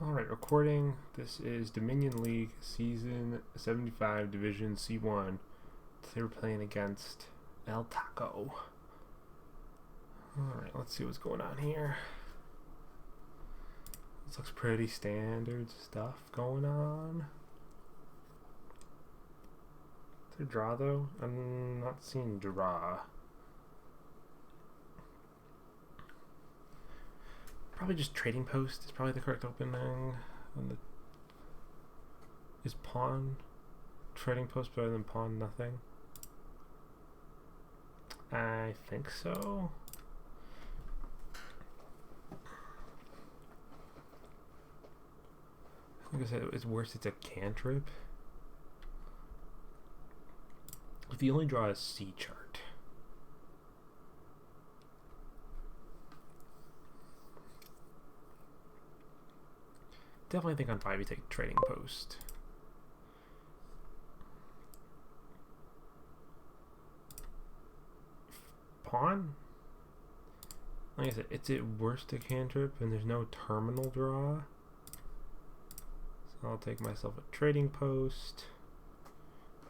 Alright, recording. This is Dominion League Season 75 Division C1. Today we're playing against LTaco. Alright, let's see what's going on here. This looks pretty standard stuff going on. Is there draw though? I'm not seeing draw. Probably just trading post is probably the correct opening. Is pawn trading post better than pawn nothing? I think so. Like I said, it's worse. It's a cantrip. If you only draw a C chart. Definitely think on 5 you take trading post. Pawn? Like I said, it's at worst a cantrip and there's no terminal draw. So I'll take myself a trading post.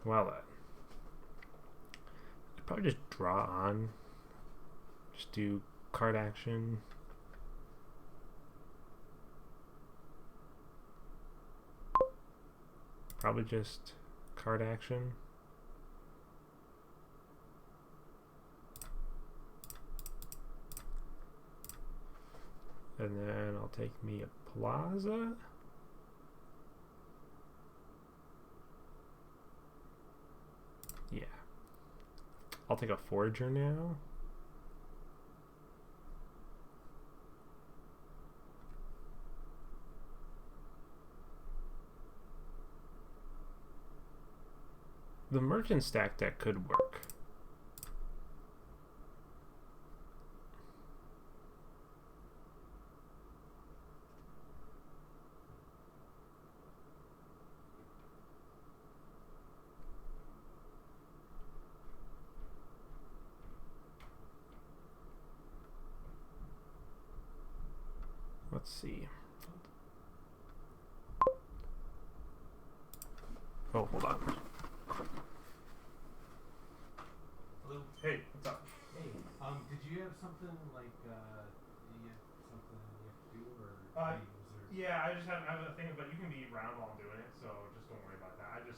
Well then. I'd probably just draw on. Just do card action. Probably just card action. And then I'll take me a plaza. Yeah. I'll take a forager now. The merchant stack deck could work. Let's see. Oh, hold on. Hello. Hey, what's up? Hey, did you have something like, you have something you have to do, or games, or? Yeah, I have a thing, but you can be around while I'm doing it, so just don't worry about that. You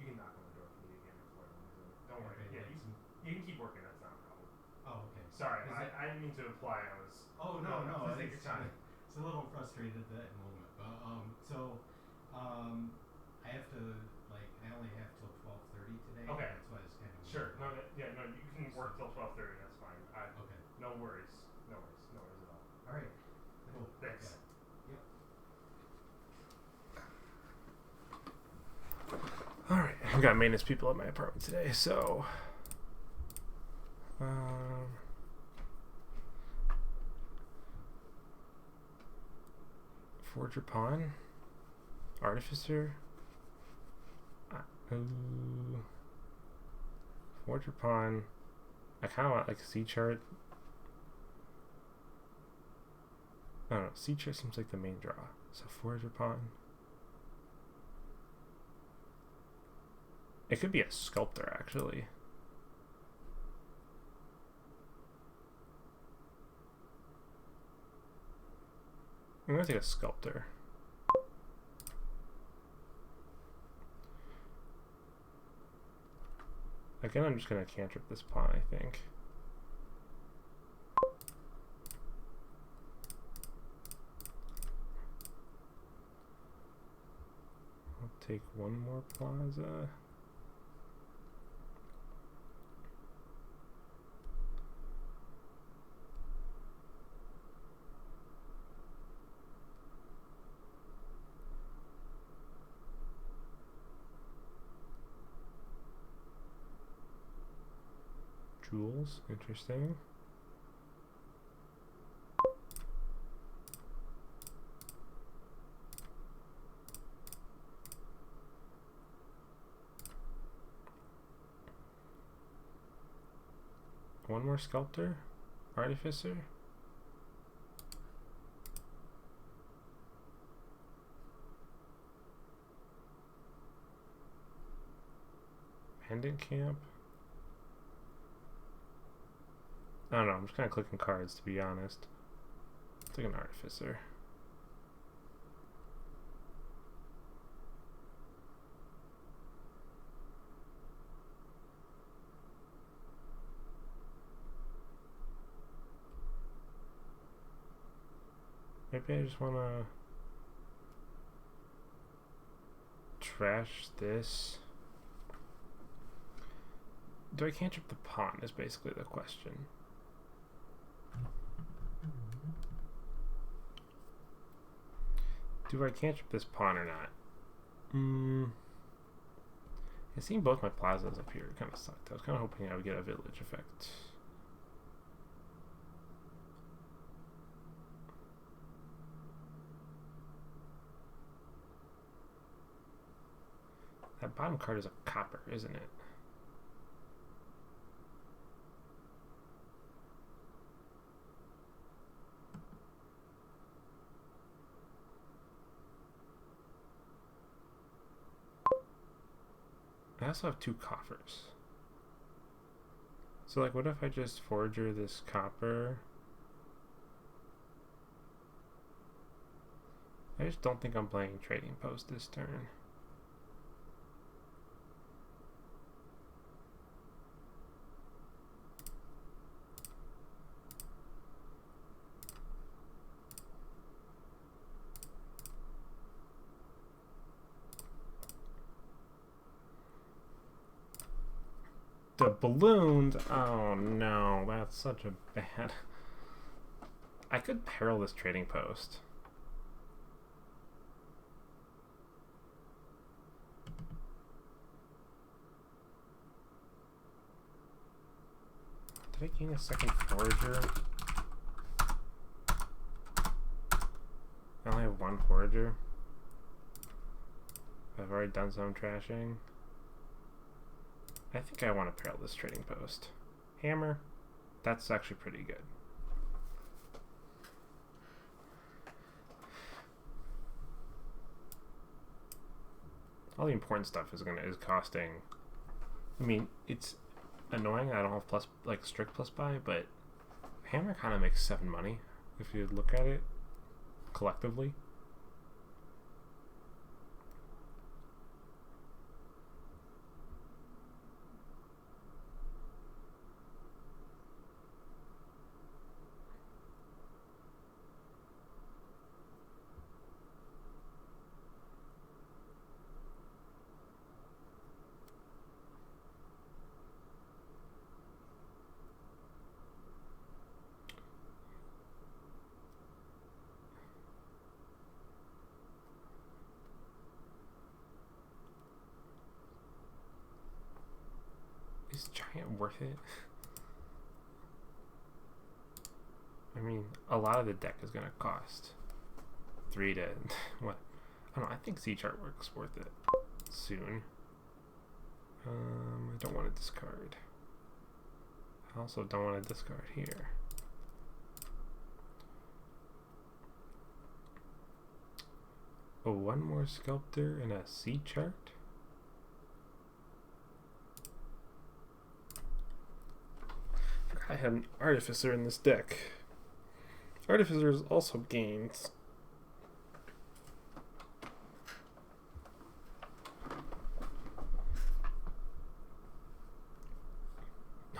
can knock on the door if you need again before I leave. Don't worry. Okay, Yeah, like you can keep working. That's not a problem. Oh, okay. Sorry, I didn't mean to imply I was. Oh, no. Please take your time. It's a little frustrated at that moment, but, I have to, I only have till 12:30 today. Okay. That's why I was kind of. Sure. No, you can work till 12:30. That's fine. Okay. No worries. No worries at all. All right. Cool. Thanks. Yep. Alright, I've got maintenance people at my apartment today, so Forger Pawn, Artificer, Forger Pawn. I kind of want like a C chart. I don't know, C chart seems like the main draw, so Forger Pawn. It could be a sculptor, actually. I'm gonna take a sculptor. Again, I'm just gonna cantrip this pawn, I think. I'll take one more plaza. Jewels, interesting. One more sculptor? Artificer? bandit camp. I don't know, I'm just kind of clicking cards to be honest. It's like an artificer. Maybe I just want to trash this. Do I cantrip the pawn is basically the question. Do I cantrip this pawn or not? Seeing both my plazas up here kind of sucked. I was kind of hoping I would get a village effect. That bottom card is a copper, isn't it? I also have 2 coffers. So like, what if I just forger this copper? I just don't think I'm playing trading post this turn. The balloons, oh no, that's such a bad. I could peril this trading post. Did I gain a second forager? I only have 1 forager. I've already done some trashing. I think I want to peril this trading post. Hammer, that's actually pretty good. All the important stuff is costing. I mean, it's annoying I don't have plus like strict plus buy, but hammer kind of makes 7 money if you look at it collectively. Is giant worth it? I mean, a lot of the deck is going to cost 3 to what? I don't know. I think siege artwork's worth it soon. I don't want to discard. I also don't want to discard here. Oh, 1 more sculptor and a sea chart. I had an artificer in this deck. Artificers also gains.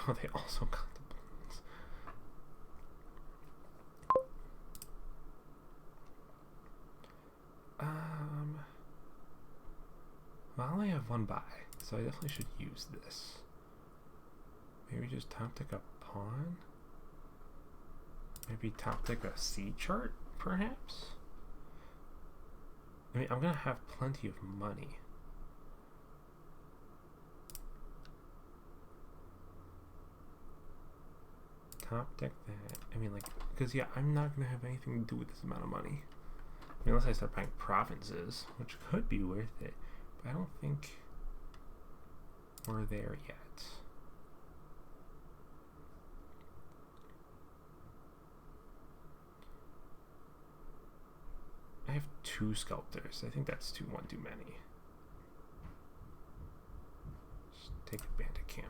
Oh, they also got the balloons. Well, I only have 1 buy, so I definitely should use this. Maybe just top deck a pawn? Maybe top deck a C chart, perhaps? I mean, I'm gonna have plenty of money. Top deck that. I mean, like, because yeah, I'm not gonna have anything to do with this amount of money. I mean, unless I start buying provinces, which could be worth it, but I don't think we're there yet. I have 2 sculptors. I think that's one too many. take a bandit camp.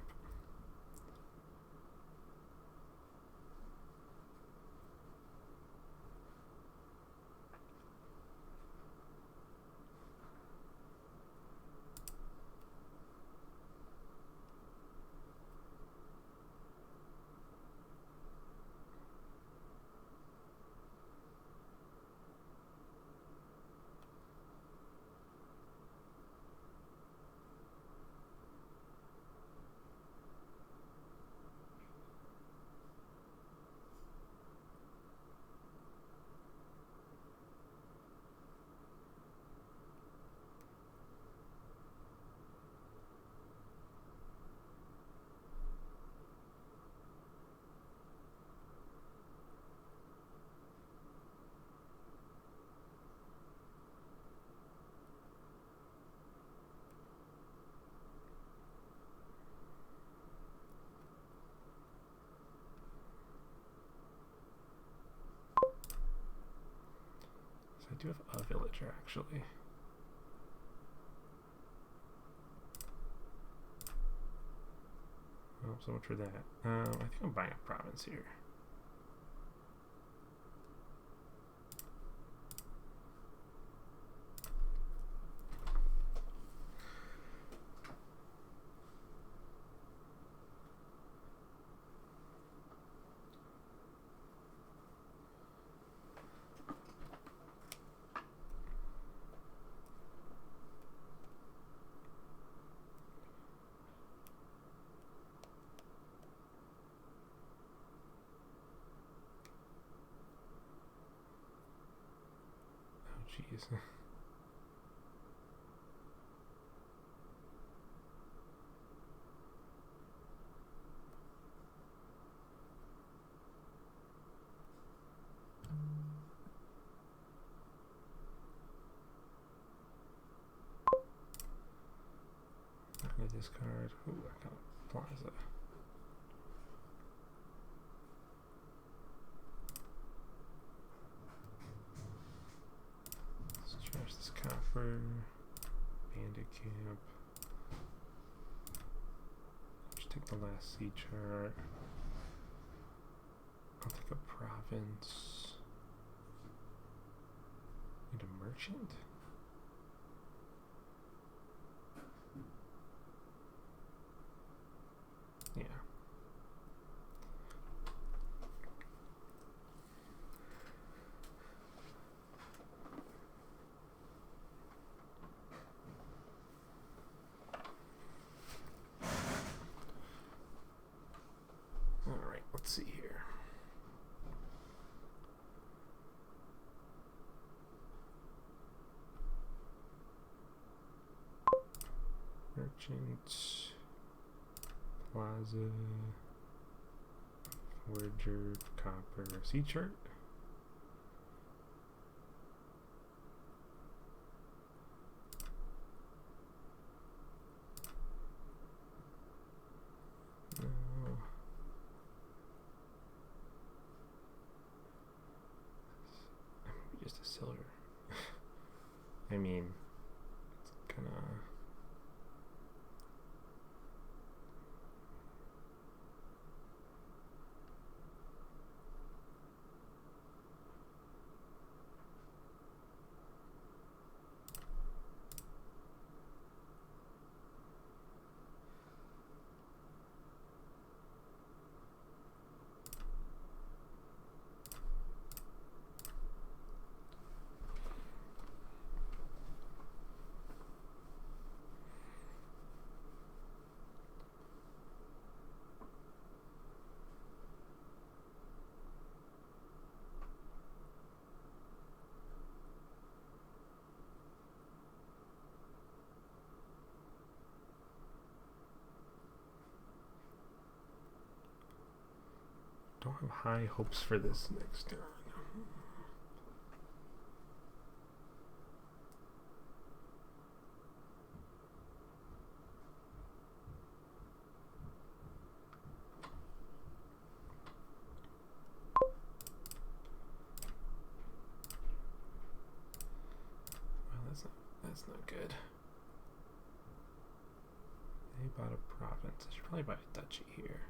I do have a villager, actually. Oh, so much for that. I think I'm buying a province here. Jeez. I'm gonna discard. Ooh, I got a plaza. Trash this copper, bandit camp. Just take the last sea chart. I'll take a province. Need a merchant? Yeah. Alright, let's see here. Merchant, plaza, forager, copper, sea chart. No. Just a silver. I mean, it's kind of. Don't have high hopes for this next turn. Well, that's not good. They bought a province. I should probably buy a duchy here.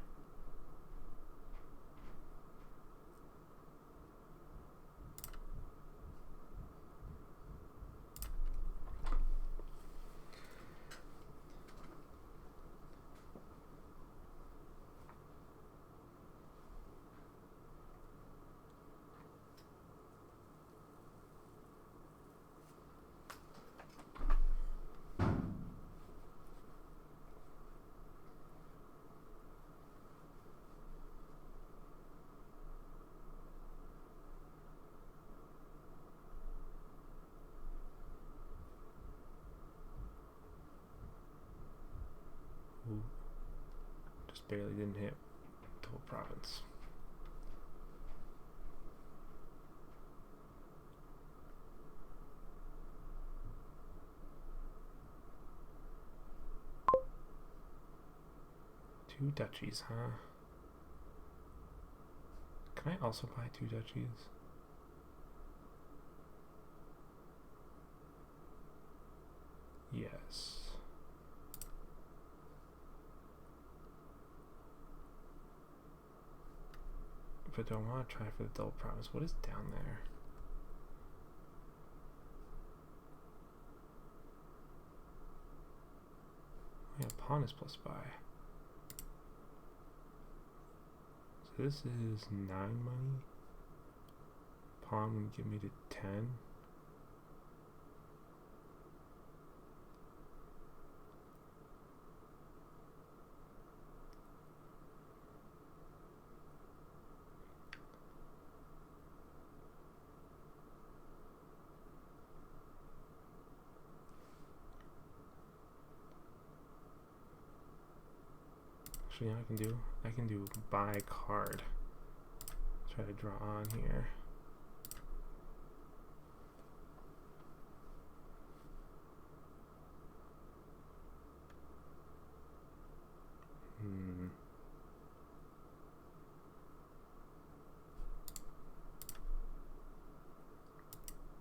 Ooh. Just barely didn't hit the whole province. Two duchies, huh? Can I also buy two duchies? Yes. But do I want to try for the double province? What is down there? Yeah, pawn is plus buy. So this is 9 money. Pawn would give me to 10. Actually, you know what I can do buy card. Try to draw on here.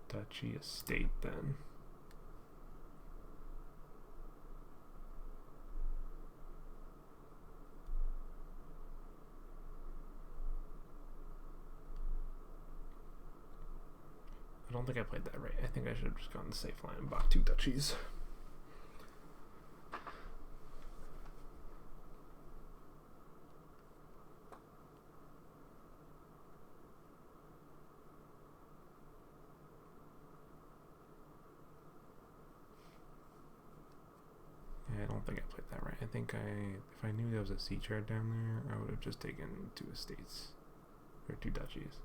Duchy estate then. I don't think I played that right. I think I should have just gone the safe line and bought two duchies. Yeah, I don't think I played that right. I think if I knew there was a sea chart down there, I would have just taken two estates or two duchies.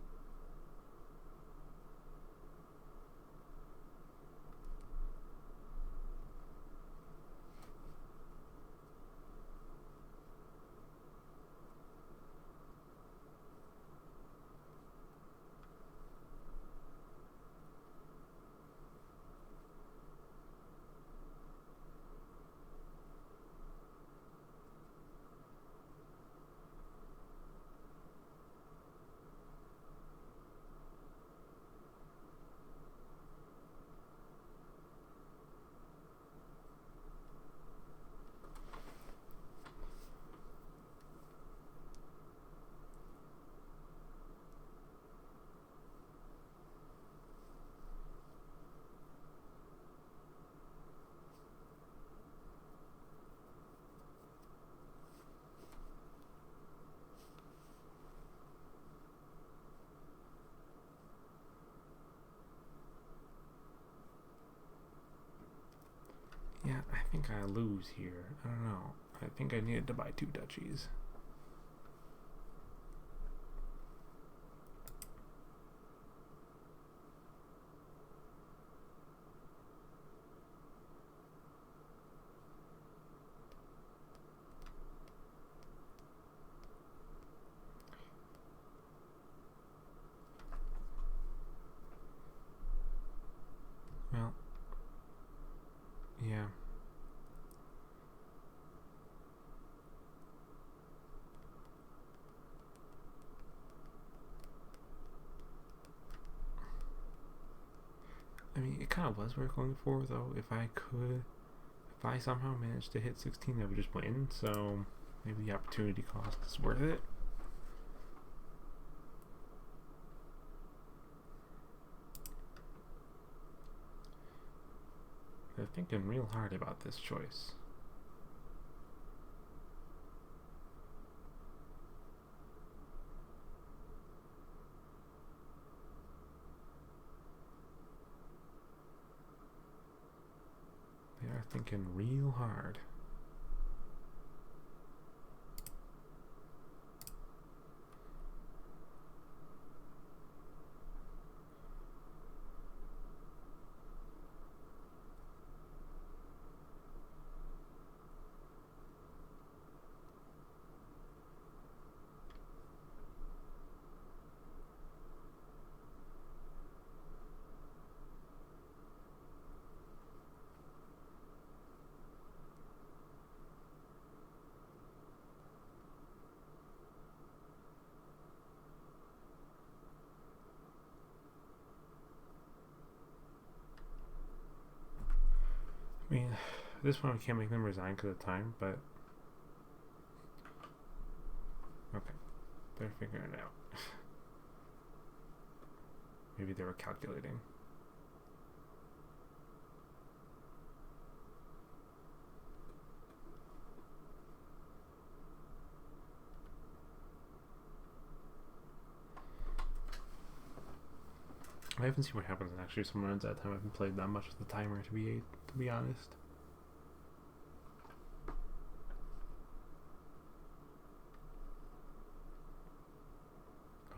Yeah, I think I lose here. I don't know. I think I needed to buy two duchies. Well, yeah. I mean, it kind of was worth going for, though. If I If I somehow managed to hit 16, I would just win, so maybe the opportunity cost is worth it. They're thinking real hard about this choice. They are thinking real hard. I mean, this one we can't make them resign because of time, but okay, they're figuring it out. Maybe they were calculating. I haven't seen what happens when actually someone runs out of time. I haven't played that much of the timer to be honest.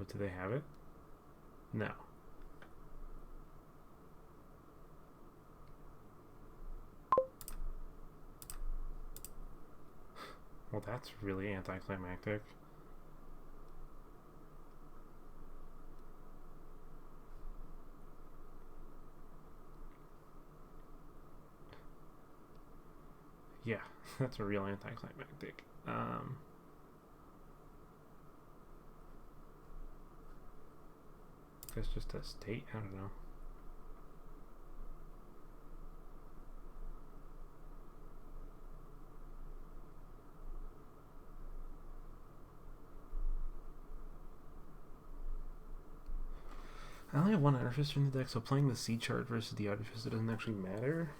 Oh, do they have it? No. Well, that's really anticlimactic. Yeah, that's a real anticlimactic. It's just a state? I don't know. I only have one artificer in the deck, so playing the C chart versus the artificer doesn't actually matter.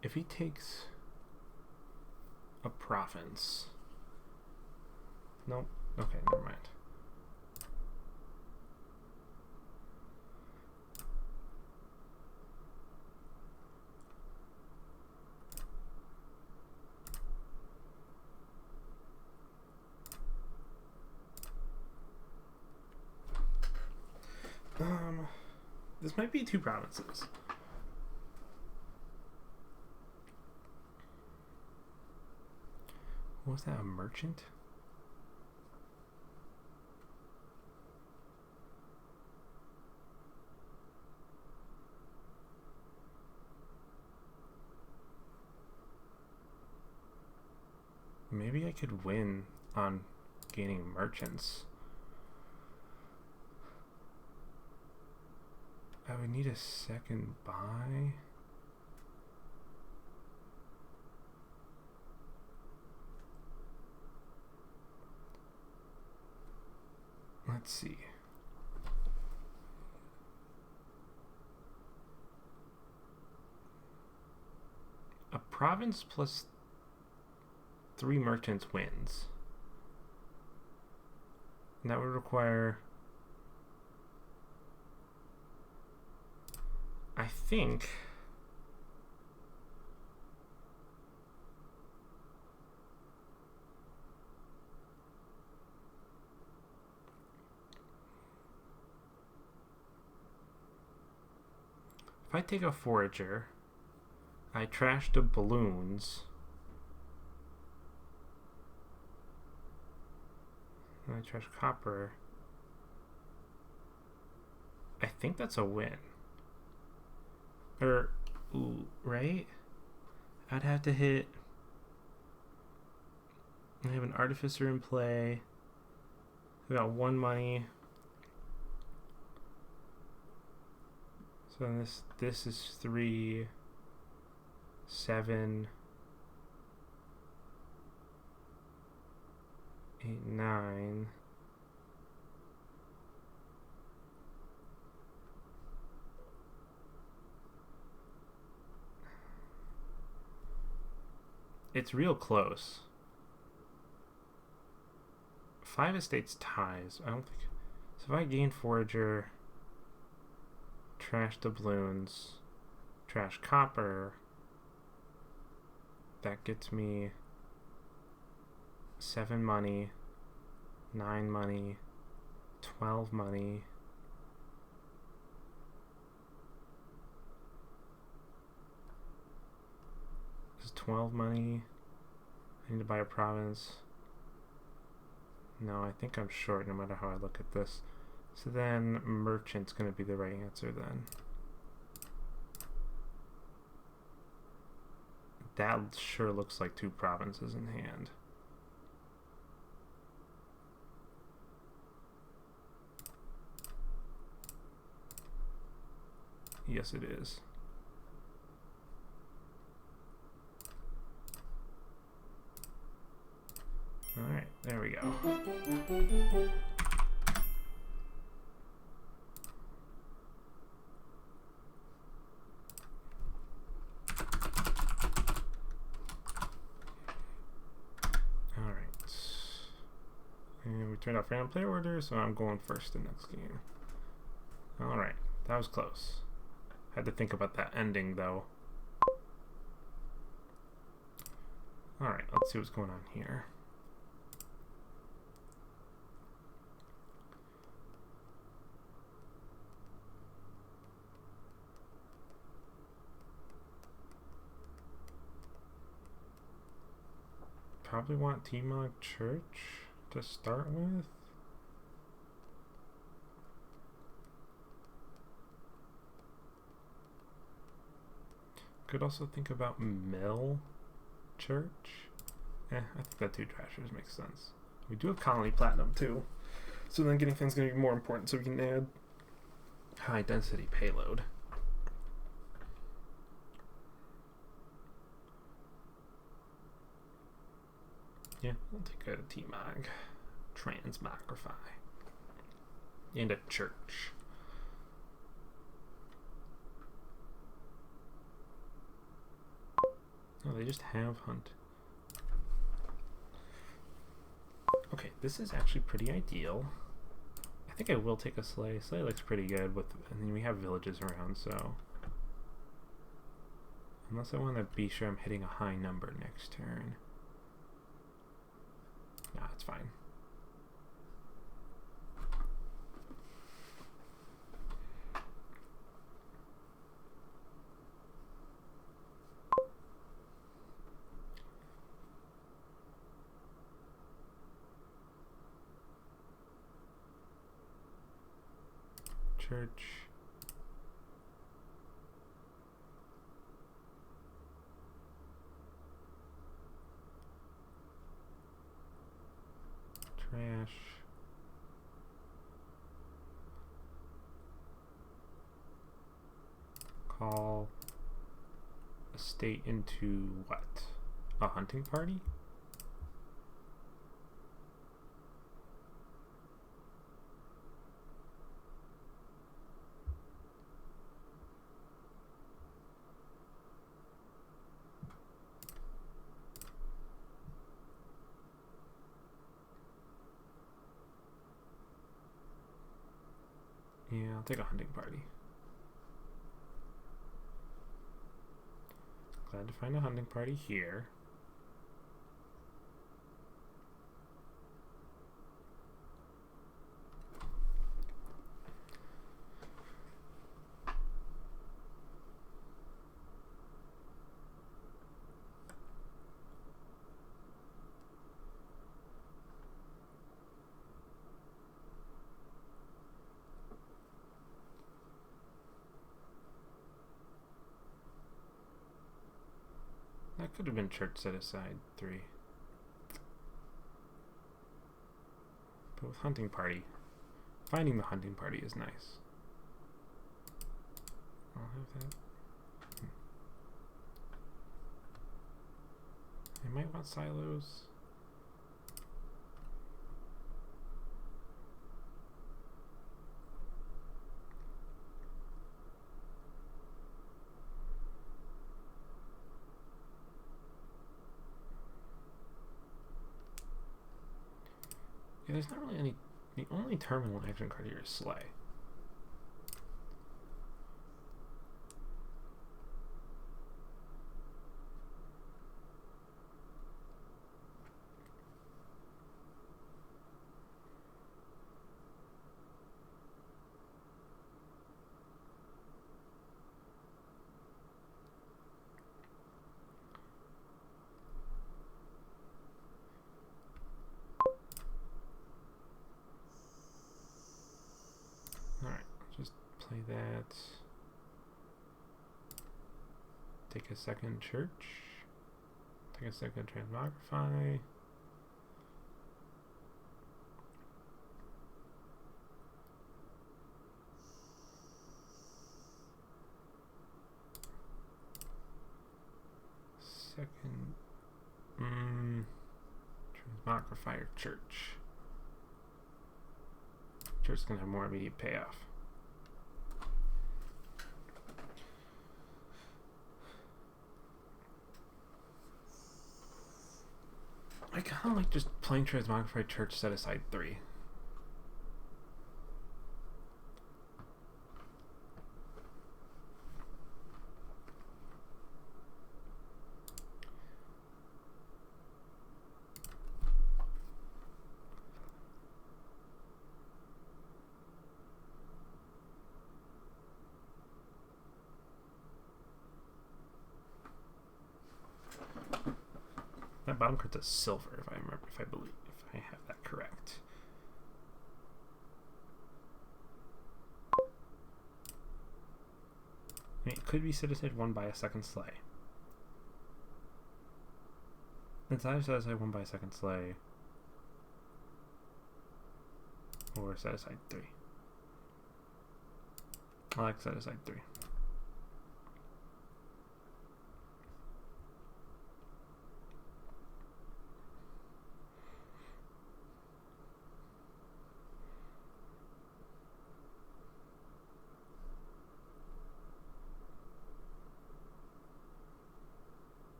If he takes a province... Nope. Okay, never mind. This might be 2 provinces. Was that a merchant? Maybe I could win on gaining merchants. I would need a second buy. Let's see. A province plus 3 merchants wins. And that would require... I think... If I take a forager, I trash the balloons, and I trash copper, I think that's a win. Or, ooh, right? I'd have to hit... I have an artificer in play. I got 1 money. So this is 3, 7, 8, 9. It's real close. 5 estates ties. I don't think... So if I gain forager, trash doubloons, trash copper, that gets me 7 money, 9 money, 12 money. This is 12 money. I need to buy a province. No, I think I'm short no matter how I look at this. So then merchant's going to be the right answer then. That sure looks like 2 provinces in hand. Yes, it is. Alright, there we go. Alright. And we turned off random player order, so I'm going first the next game. Alright, that was close. Had to think about that ending, though. Alright, let's see what's going on here. Probably want Timog Church to start with. Could also think about Mill Church. I think that 2 trashers makes sense. We do have Colony Platinum too, so then getting things gonna be more important so we can add high density payload. Yeah, I'll take a T-Mag, Transmogrify, and a church. Oh, they just have hunt. Okay, this is actually pretty ideal. I think I will take a sleigh. Sleigh looks pretty good with, and then we have villages around, so. Unless I want to be sure I'm hitting a high number next turn. Nah, it's fine. Church. Trash. Call a state into what? A hunting party? Yeah, I'll take a hunting party. Glad to find a hunting party here. That could have been church set aside 3. But with hunting party, finding the hunting party is nice. I'll have that. I might want silos. Yeah, there's not really any. The only terminal action card here is Slay. Play that. Take a second church. Take a second transmogrify. Second. Transmogrify or church. Church is going to have more immediate payoff. I kind of like just playing Transmogrified Church set aside 3. That bottom card's a silver, if I remember, if I have that correct. I mean, it could be set aside 1 by a second Slay. It's either set aside 1 by a second Slay, or set aside 3. I like set aside 3.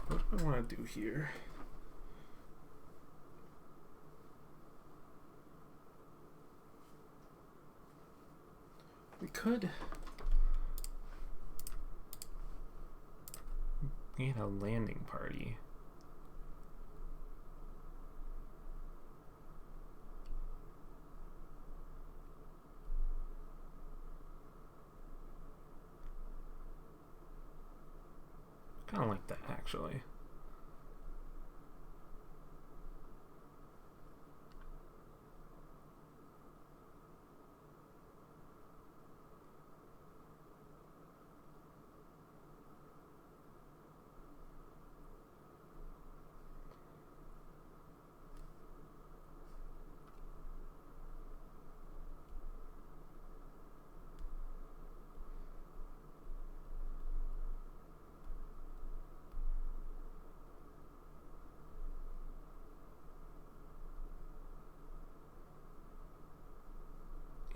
What do I want to do here? We could get a landing party. Kind of like that, actually.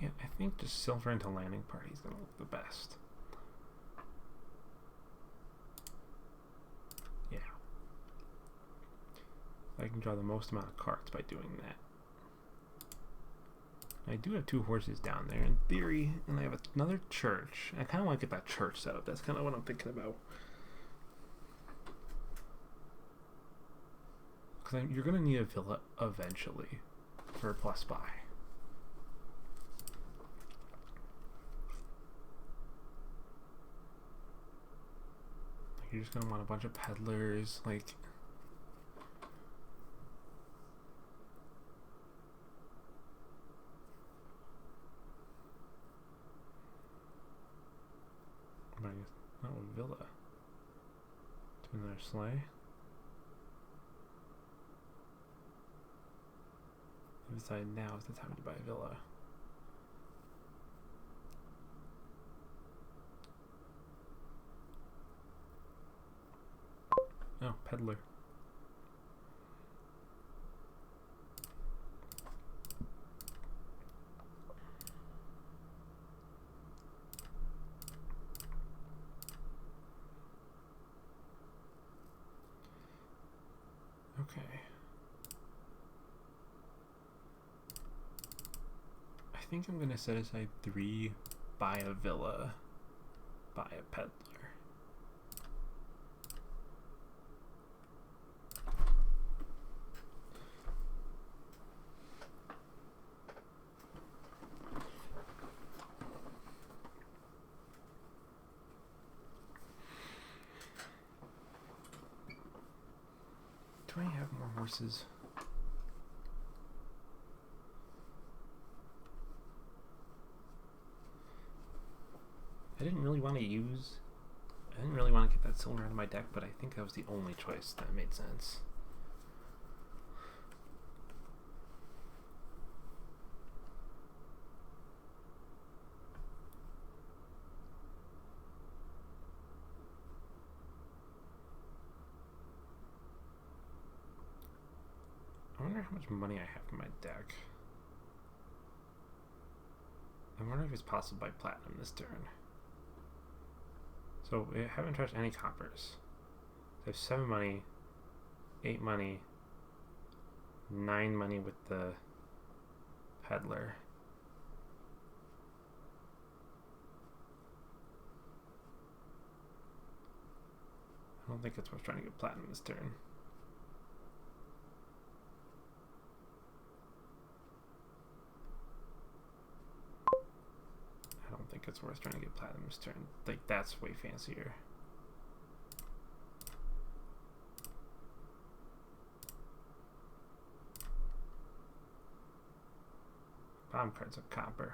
Yeah, I think just silver into landing party is going to look the best. Yeah. I can draw the most amount of cards by doing that. I do have 2 horses down there in theory, and I have another church. I kind of want to get that church set up. That's kind of what I'm thinking about. Because you're going to need a villa eventually for a plus buy. You're just gonna want a bunch of peddlers, like. Oh, villa. To another sleigh. I decide now is the time to buy a villa. Oh, peddler. Okay. I think I'm gonna set aside 3, buy a villa, buy a peddler. Do I have more horses? I didn't really want to get that cylinder out of my deck, but I think that was the only choice that made sense. I wonder how much money I have in my deck. I wonder if it's possible by platinum this turn. So I haven't touched any coppers. I have 7 money, 8 money, 9 money with the peddler. I don't think it's worth trying to get platinum this turn. I don't think it's worth trying to get platinum this turn. Like, that's way fancier. Bottom card's a copper.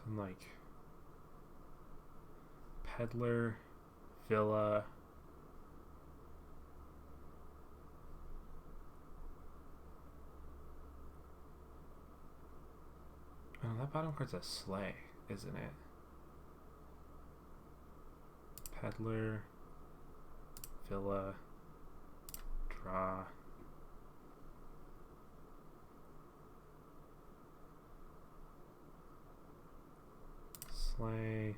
Some like peddler, villa. Oh, that bottom card's a sleigh, isn't it? Peddler, villa, draw. Sleigh,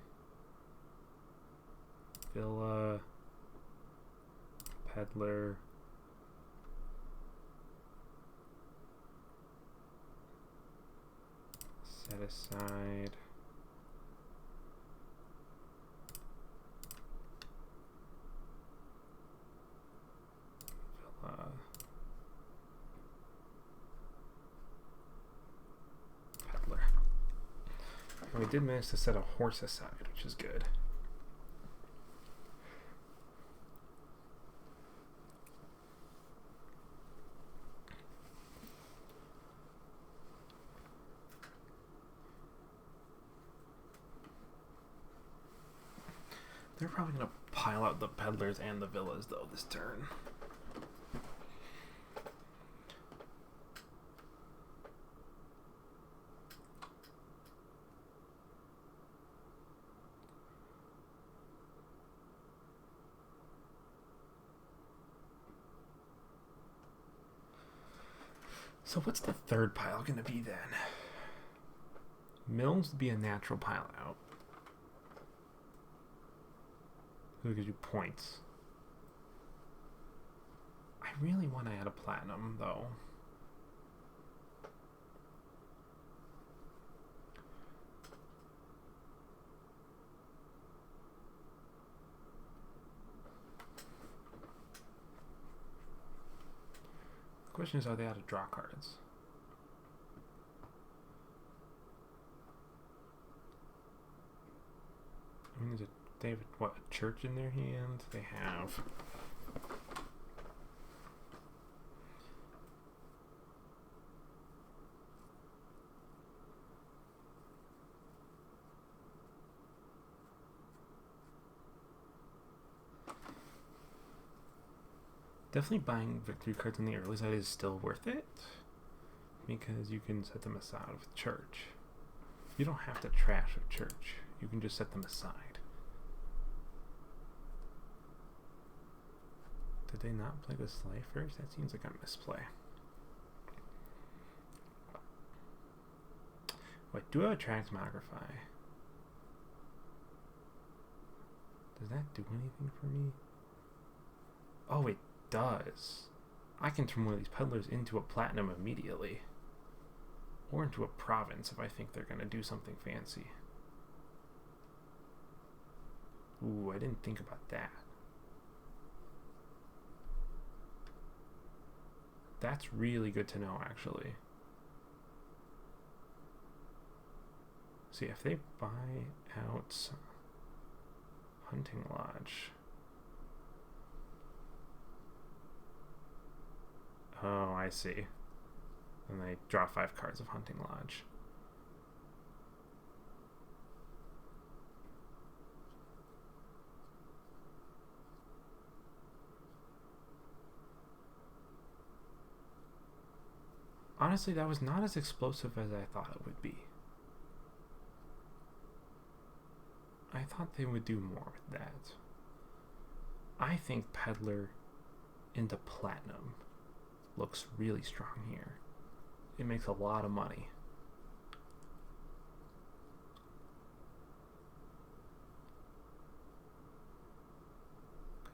villa, peddler. Set aside. Villa. Peddler. And we did manage to set a horse aside, which is good. They're probably going to pile out the peddlers and the villas, though, this turn. So what's the third pile going to be, then? Mills would be a natural pile out. Who gives you points? I really want to add a platinum, though. question is, are they out of draw cards? I mean, they have what, a church in their hand? They have. Definitely buying victory cards on the early side is still worth it, because you can set them aside with church. You don't have to trash with church. You can just set them aside. Did they not play the sleigh first? That seems like a misplay. Wait, do I have a transmogrify? Does that do anything for me? Oh, it does. I can turn one of these peddlers into a platinum immediately. Or into a province if I think they're going to do something fancy. Ooh, I didn't think about that. That's really good to know, actually. See, if they buy out Hunting Lodge. Oh, I see. And they draw 5 cards of Hunting Lodge. Honestly, that was not as explosive as I thought it would be. I thought they would do more with that. I think Peddler into Platinum looks really strong here. It makes a lot of money.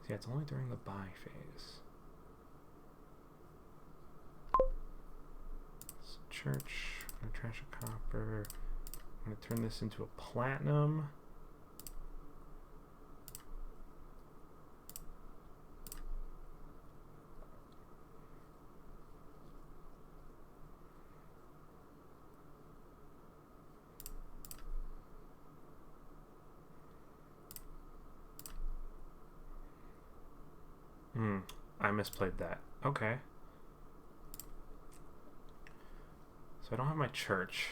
Yeah, it's only during the buy phase. So church, I'm gonna trash a copper. I'm gonna turn this into a platinum. I misplayed that. Okay. So I don't have my church.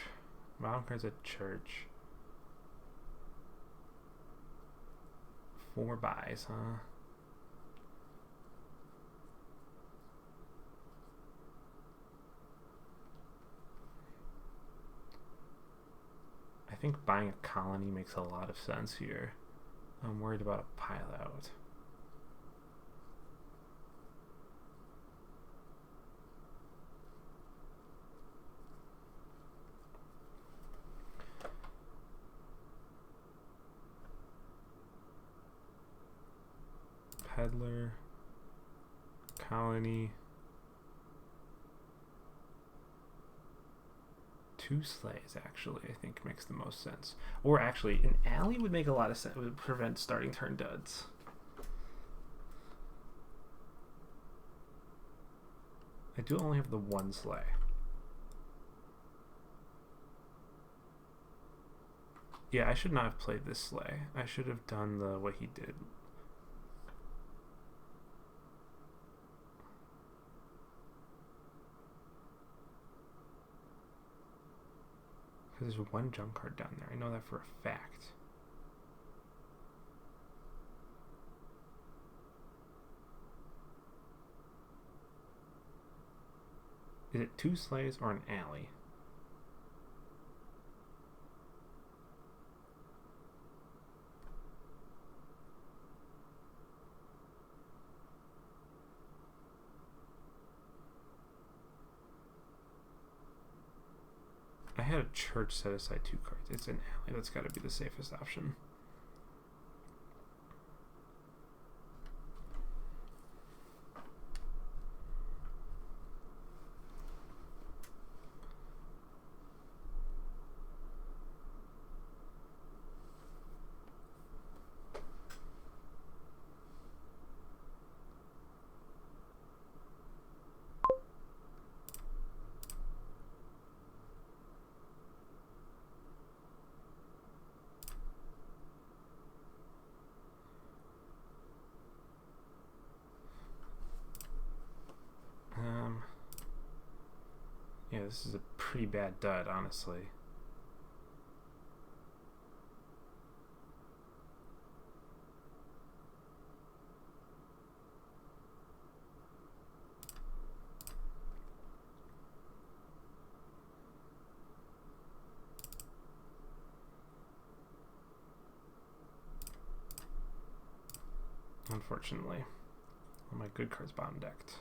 Bottom card's a church. 4 buys, huh? I think buying a colony makes a lot of sense here. I'm worried about a pile out. Peddler, colony, 2 sleighs actually I think makes the most sense. Or actually, an alley would make a lot of sense. It would prevent starting turn duds. I do only have the 1 sleigh. Yeah, I should not have played this sleigh. I should have done what he did. There's 1 junk card down there. I know that for a fact. Is it 2 sleighs or an alley? I had a church set aside 2 cards. It's an alley. That's got to be the safest option. This is a pretty bad dud, honestly. Unfortunately, all my good cards bottom decked.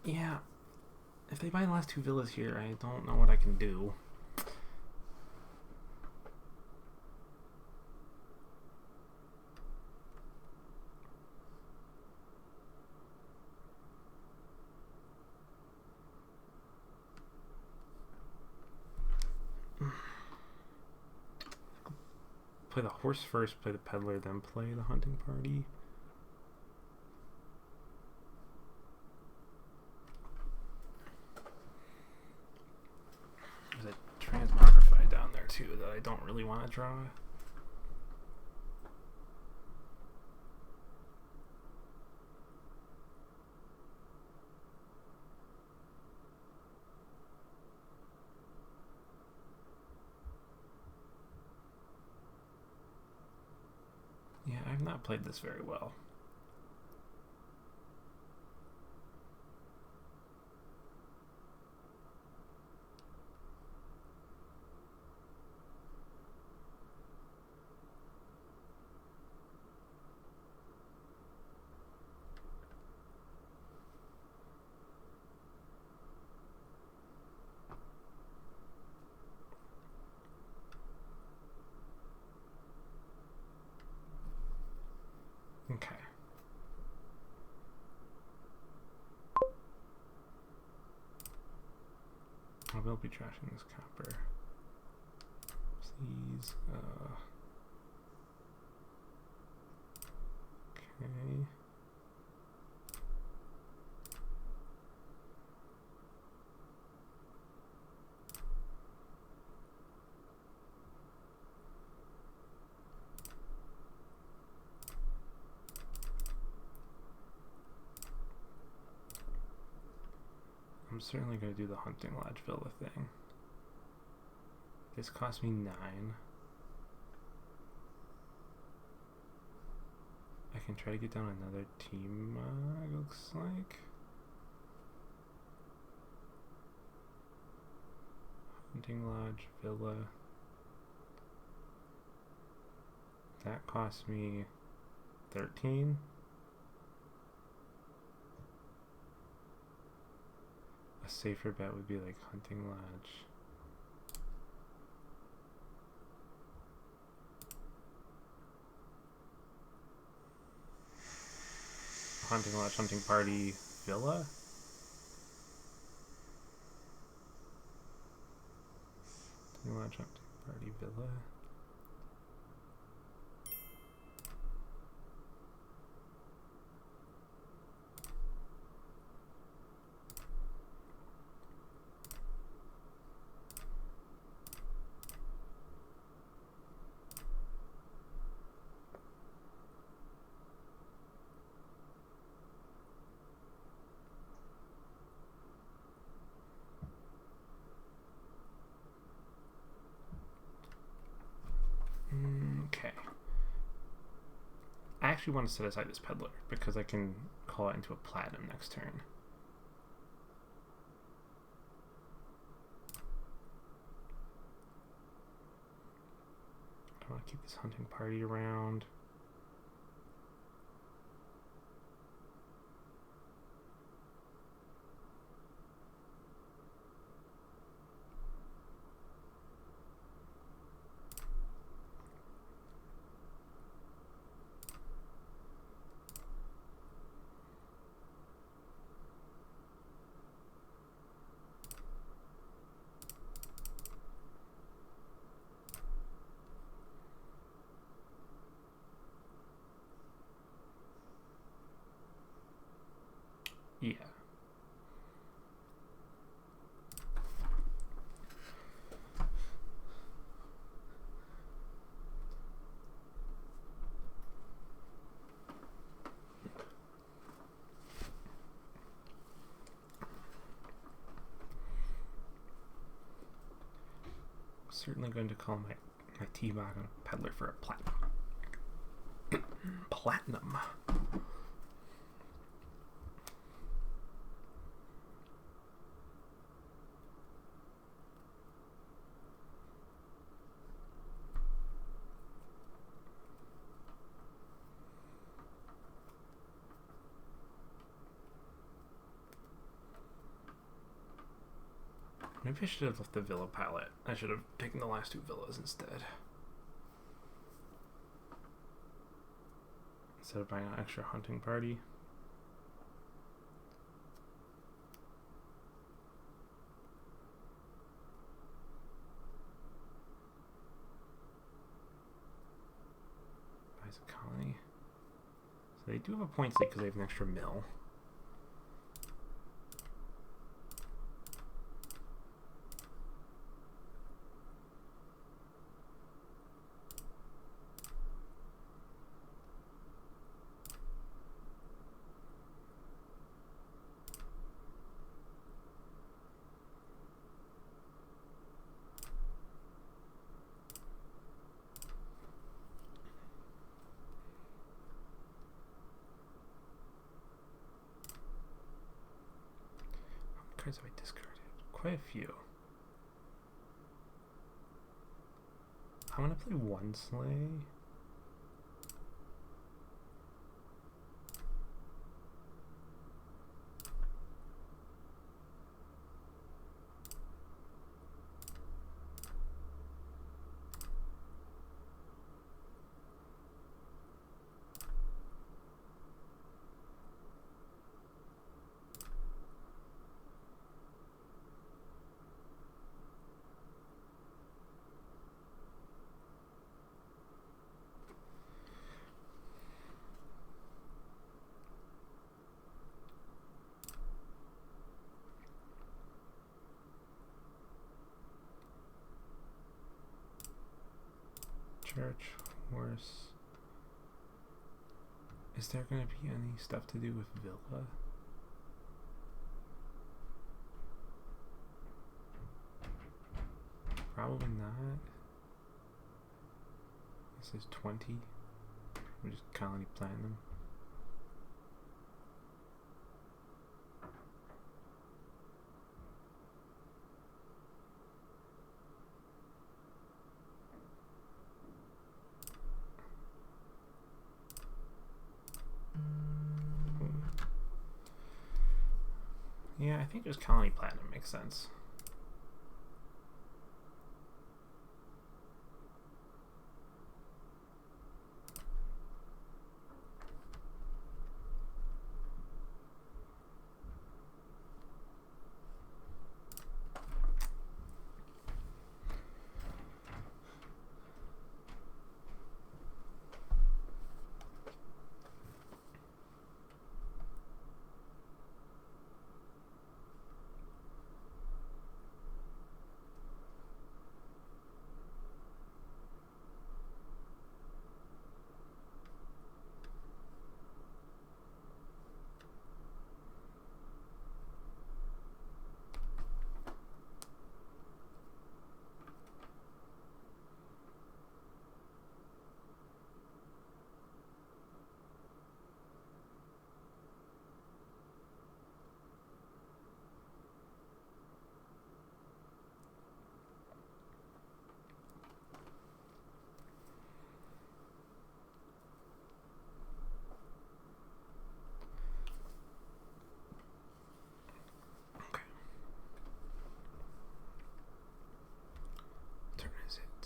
Yeah, if they buy the last 2 villas here, I don't know what I can do. Play the horse first, play the peddler, then play the hunting party. There's a transmogrify down there too that I don't really want to draw. Yeah, I've not played this very well. Okay. I will be trashing this copper. Please. Okay. I'm certainly going to do the hunting lodge villa thing. This cost me 9. I can try to get down another team, it looks like. Hunting lodge, villa. That cost me 13. A safer bet would be like hunting lodge. Hunting lodge, hunting party, villa? Hunting lodge, hunting party, villa? Okay. I actually want to set aside this peddler because I can call it into a platinum next turn. I want to keep this hunting party around. certainly going to call my T-Wagon peddler for a platinum. Platinum. Maybe I should have left the villa palette. I should have taken the last 2 villas instead. Instead of buying an extra hunting party. Buys a colony. So they do have a points lead because they have an extra mill. Cards have I discarded? Quite a few. I'm gonna play 1 sleigh. Church, horse. Is there going to be any stuff to do with villa? Probably not. This is 20. We just colony plan them. Yeah, I think just colony platinum makes sense.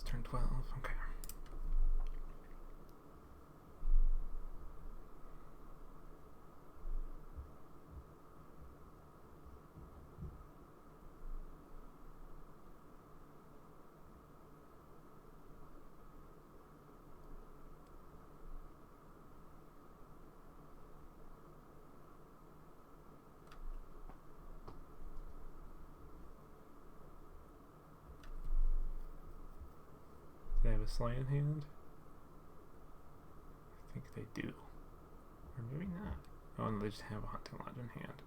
Turn 12, okay. Do they have a sleigh in hand? I think they do. Or maybe not. Oh, no, they just have a hunting lodge in hand.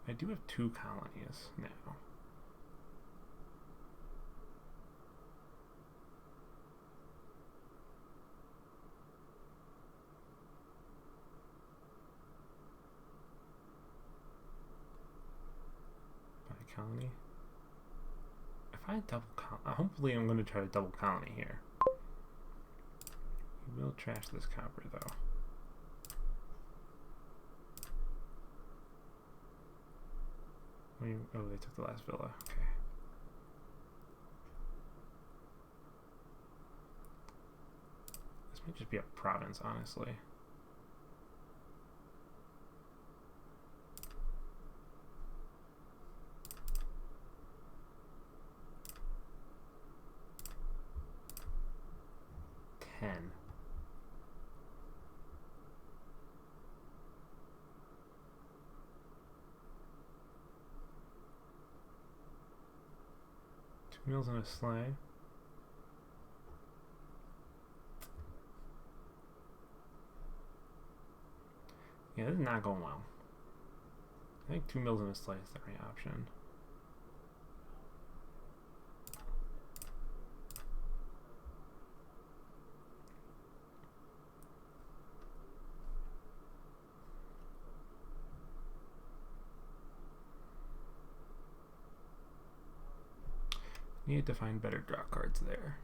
I do have 2 colonies now. By colony. If I double colony, hopefully I'm going to try to double colony here. We will trash this copper though. Oh, they took the last villa. Okay. This might just be a province, honestly. $10. Meals on a sleigh. Yeah, this is not going well. I think 2 meals on a sleigh is the right option. Need to find better draw cards there.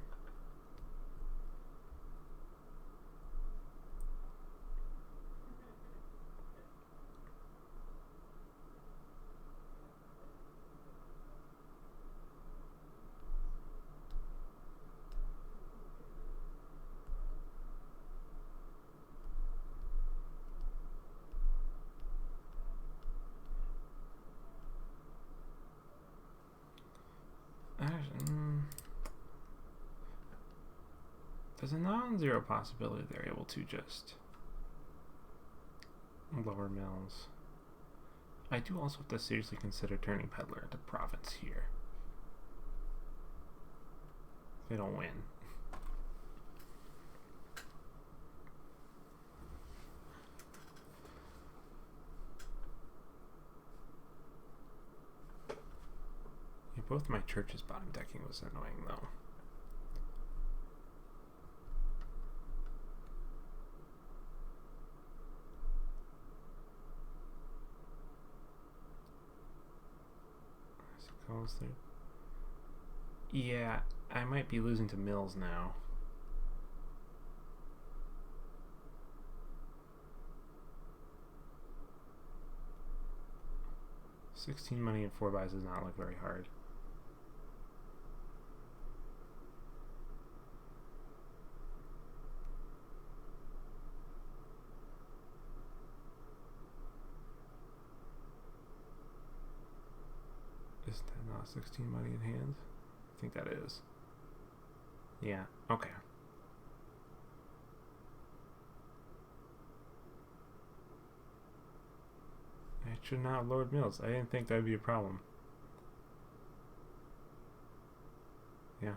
There's a non-zero possibility they're able to just lower mills. I do also have to seriously consider turning Peddler into province here. They don't win. Yeah, both my churches bottom decking was annoying though. Yeah, I might be losing to mills now. $16 money and 4 buys does not look very hard. Is that not 16 money in hand? I think that is. Yeah, okay. I should not have lowered mills. I didn't think that would be a problem. Yeah.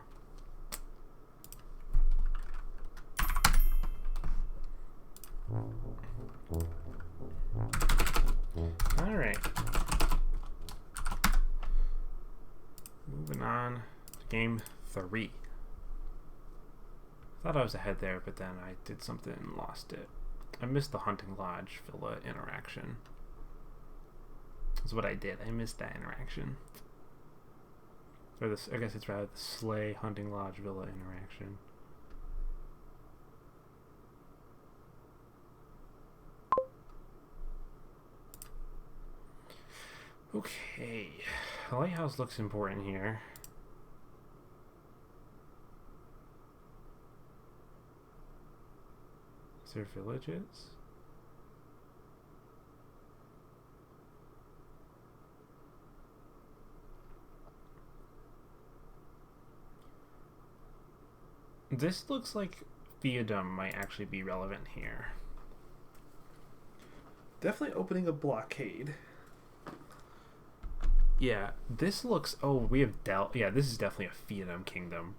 Alright. Moving on to game 3. Thought I was ahead there, but then I did something and lost it. I missed the hunting lodge villa interaction. That's what I did. I missed that interaction. Or this, I guess it's rather the sleigh hunting lodge villa interaction. Okay, the lighthouse looks important here. Is there villages? This looks like Fiefdom might actually be relevant here. Definitely opening a blockade. Yeah, this looks... Oh, we have yeah, this is definitely a Fiefdom kingdom.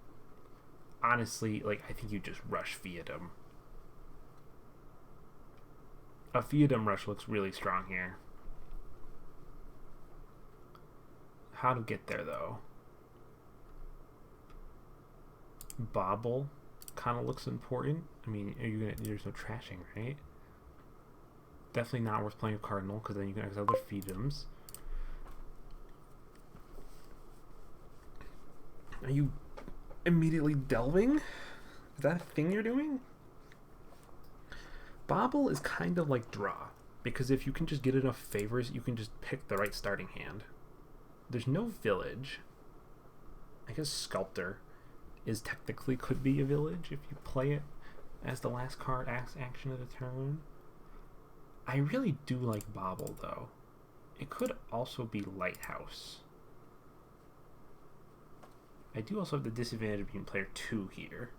Honestly, like, I think you just rush Fiefdom. A Fiefdom rush looks really strong here. how to get there though. Bobble kind of looks important. I mean, there's no trashing, right? Definitely not worth playing a Cardinal because then you can exile their Fiefdoms. Are you immediately delving? Is that a thing you're doing? Bobble is kind of like draw, because if you can just get enough favors, you can just pick the right starting hand. There's no village. I guess Sculptor is technically could be a village if you play it as the last card action of the turn. I really do like Bobble though. It could also be Lighthouse. I do also have the disadvantage of being player 2 here.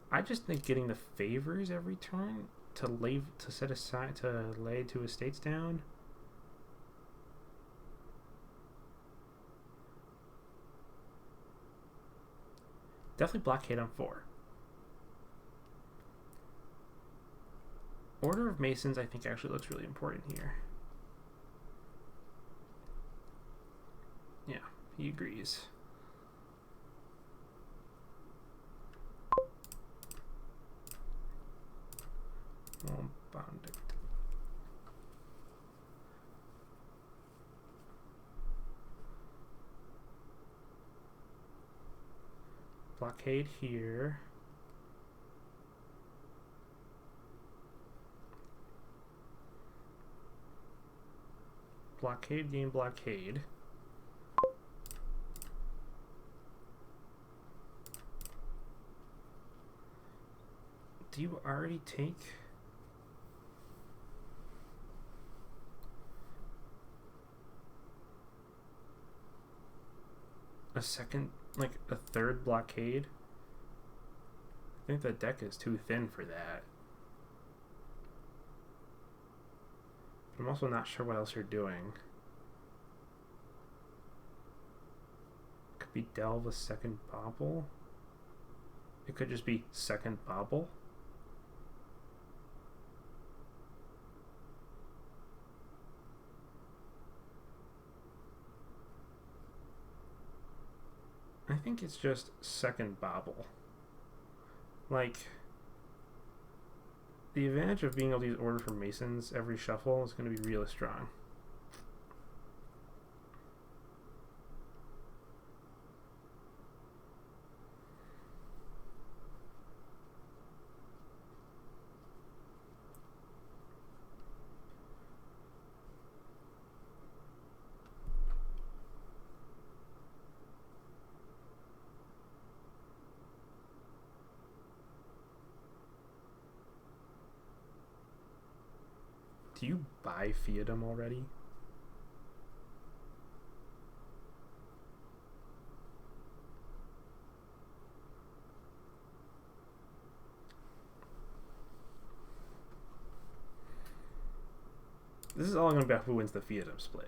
I just think getting the favors every turn to set aside to lay 2 estates down. Definitely blockade on 4. Order of Masons I think actually looks really important here. Yeah, he agrees. Blockade here. Blockade, game blockade. Do you already take a second, like a third blockade? I think the deck is too thin for that. But I'm also not sure what else you're doing. Could be delve a second Bobble. It could just be second Bobble. I think it's just second Bobble. Like, the advantage of being able to use Order for Masons every shuffle is going to be really strong. Do you buy Fiefdom already? This is all going to be about who wins the Fiefdom split.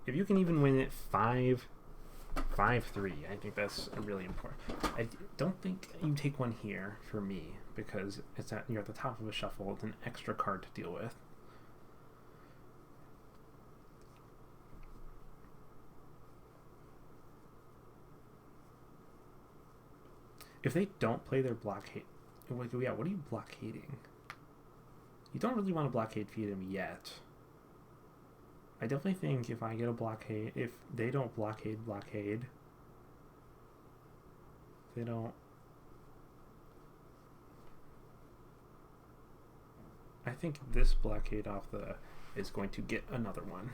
If you can even win it 5-3, I think that's really important. I don't think you take one here for me, because you're at the top of a shuffle. It's an extra card to deal with. If they don't play their blockade, yeah, what are you blockading? You don't really want to blockade Fiefdom yet. I definitely think if I get a blockade, if they don't blockade, they don't. I think this blockade off is going to get another one.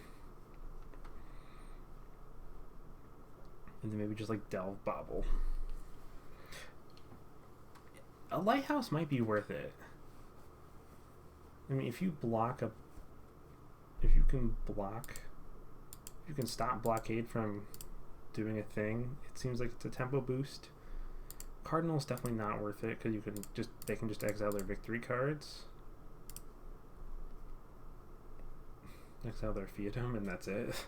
And then maybe just like delve Bobble. A Lighthouse might be worth it. I mean, if you can stop blockade from doing a thing, it seems like it's a tempo boost. Cardinal's definitely not worth it because they can just exile their victory cards. Exile their Fiefdom and that's it.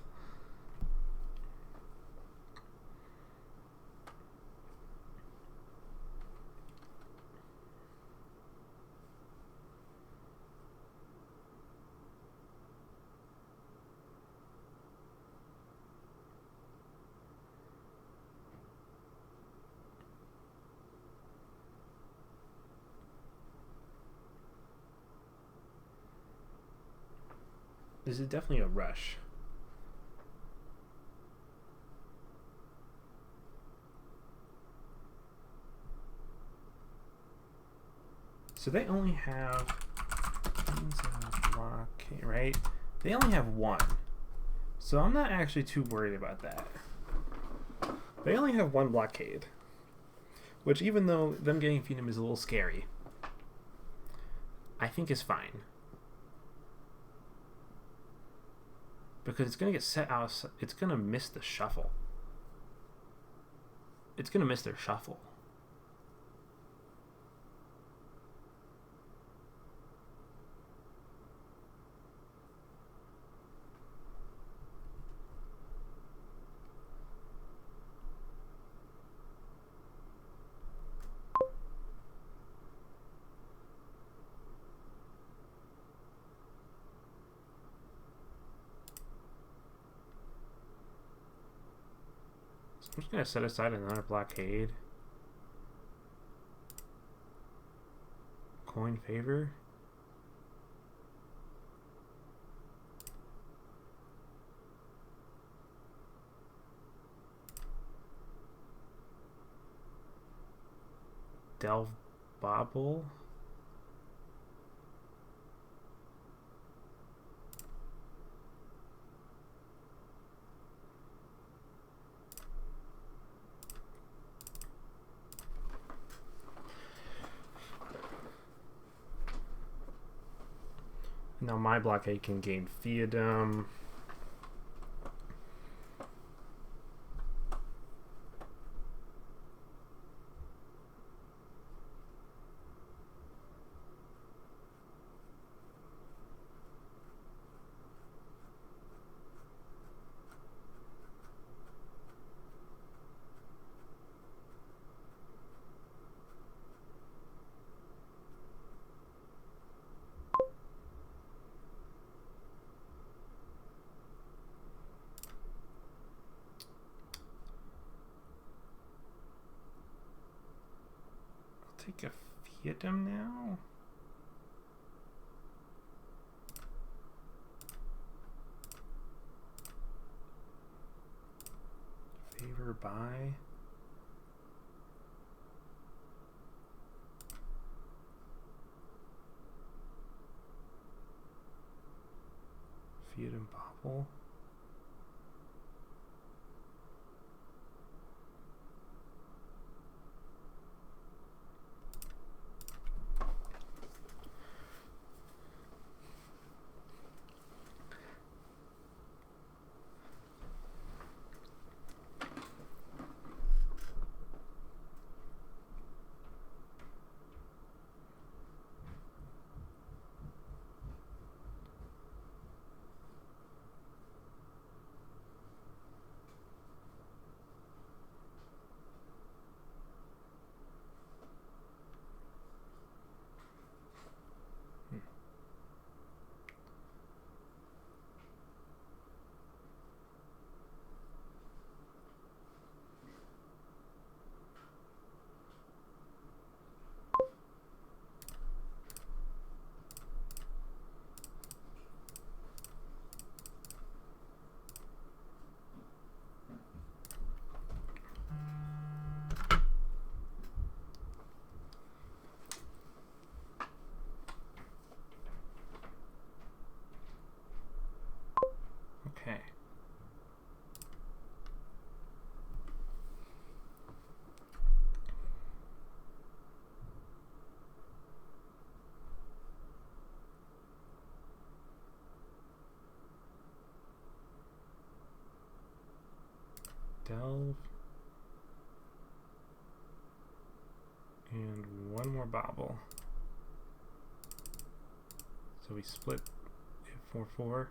This is definitely a rush. So they only have blockade, right? They only have one. So I'm not actually too worried about that. They only have one blockade. Which, even though them getting Phenom is a little scary, I think is fine. Because it's going to get set out, it's going to miss the shuffle. It's going to miss their shuffle. I'm just going to set aside another blockade. Coin favor. Delve Bobble. Now my blockade can gain Theodem. Take a Theodem now. Favor buy. Theodem Bobble. Okay. Delve. And one more Bobble. So we split it 4-4.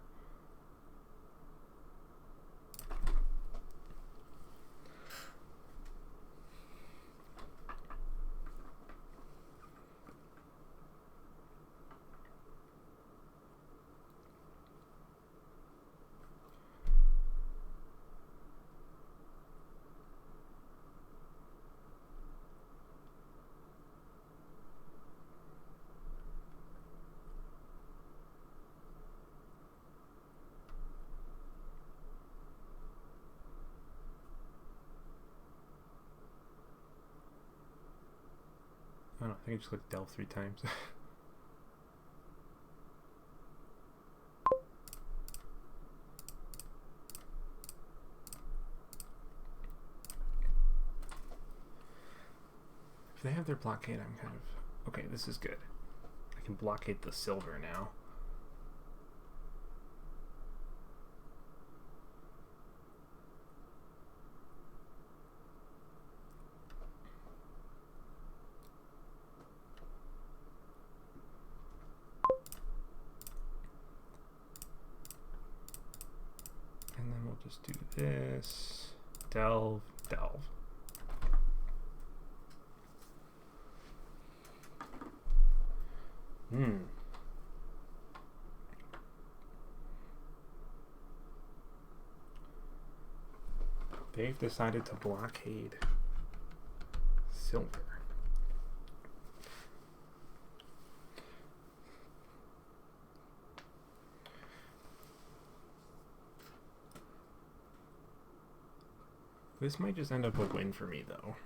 I don't know, I think I just clicked delve 3 times. If they have their blockade, I'm kind of... Okay, this is good. I can blockade the silver now. And then we'll just do this. Delve, delve. They've decided to blockade silver. This might just end up a win for me, though.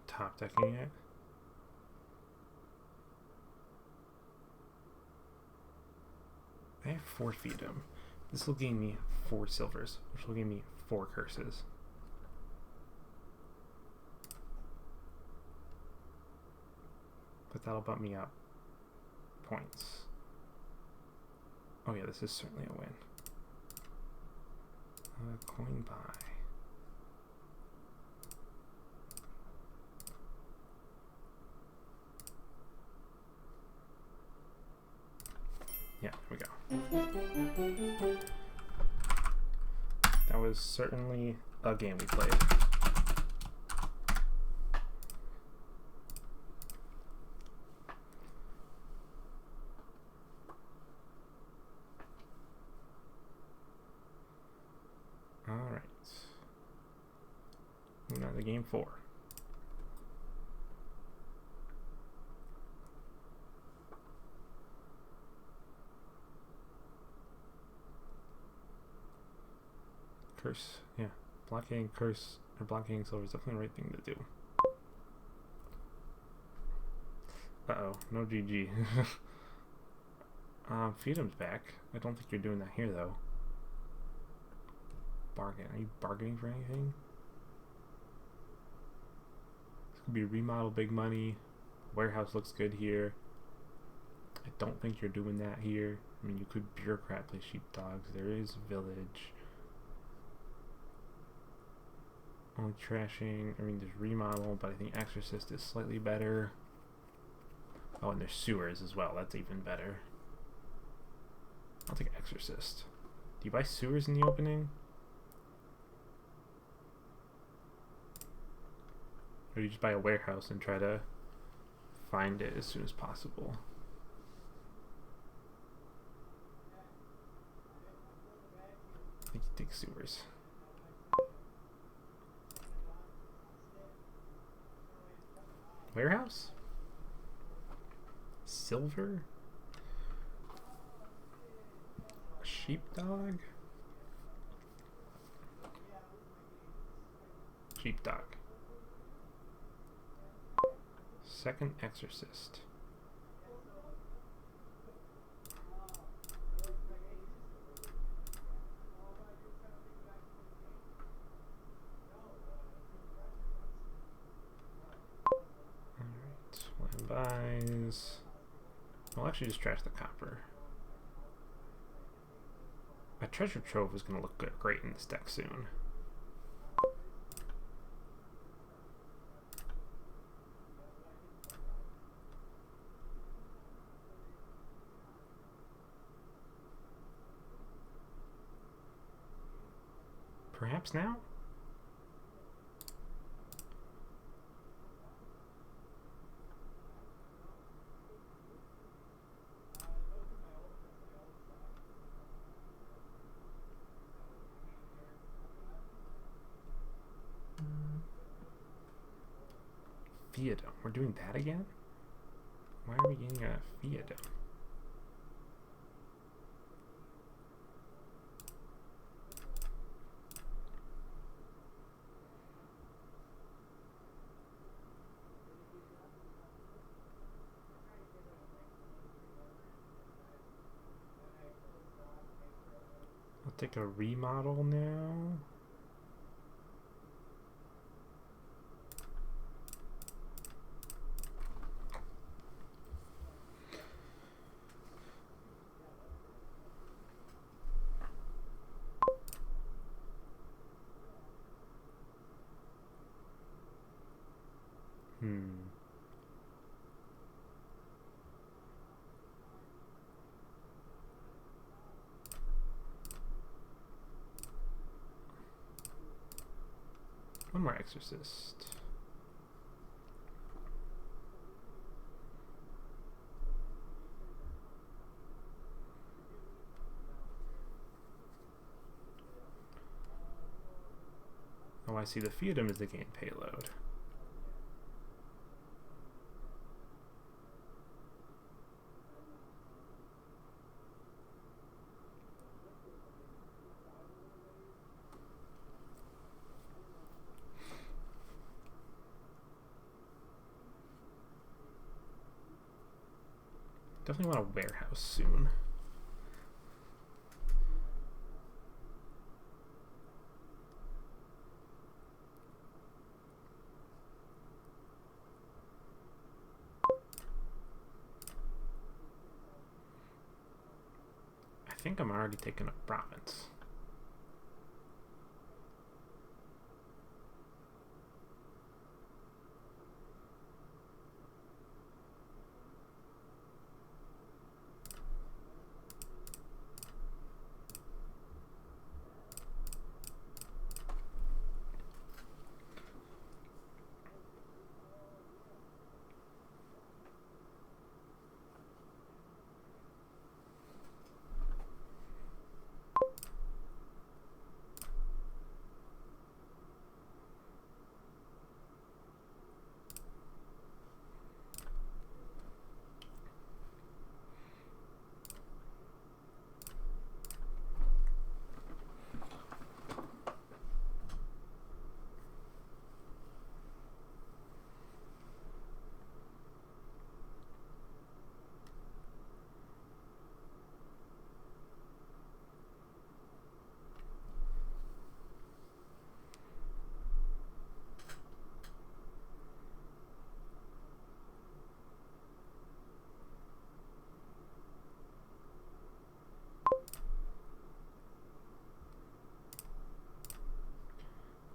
Top decking it. I have 4 freedom. This will gain me 4 silvers, which will give me 4 curses. But that'll bump me up points. Oh yeah, this is certainly a win. Coin buy. Yeah, there we go. That was certainly a game we played. Alright. Moving on to game 4. Curse, yeah. Blocking curse or blocking silver is definitely the right thing to do. Uh-oh, no GG. Freedom's back. I don't think you're doing that here, though. Bargain. Are you bargaining for anything? This could be remodel, big money. Warehouse looks good here. I don't think you're doing that here. I mean, you could bureaucrat play sheepdogs. There is village. Only trashing. I mean, there's remodel, but I think exorcist is slightly better. Oh, and there's sewers as well. That's even better. I'll take exorcist. Do you buy sewers in the opening? Or do you just buy a warehouse and try to find it as soon as possible? I think you take sewers. Warehouse? Silver? Sheepdog? Sheepdog. Second exorcist. Buys. I'll actually just trash the copper. My treasure trove is going to look good, great in this deck soon. Perhaps now? fiefdom. We're doing that again? Why are we getting a fiefdom? I'll take a remodel now. One more exorcist. Oh, I see. The fiefdom is the gain payload. Definitely want a warehouse soon. I think I'm already taking a province.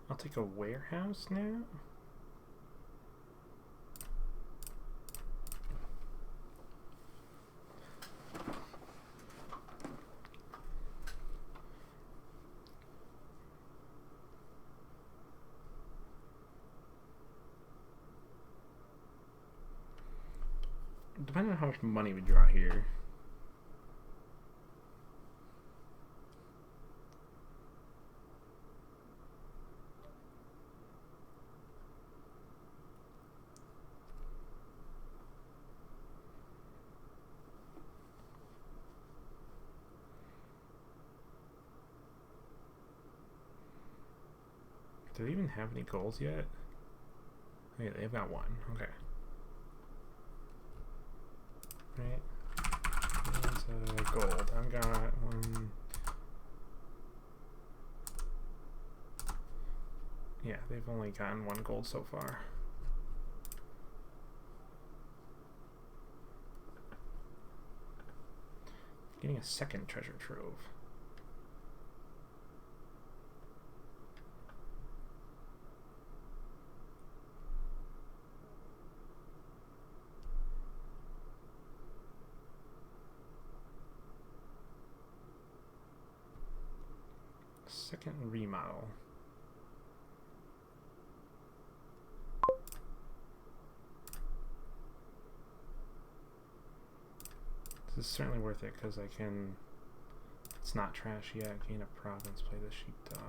I'll take a warehouse now. Depending on how much money we draw here. Do they even have any goals yet? Oh yeah, they've got one. Okay. Right. There's gold. I've got one. Yeah, they've only gotten one gold so far. Getting a second treasure trove. Second remodel. This is certainly worth it because I can. It's not trash yet. Gain a province. Play the sheepdog.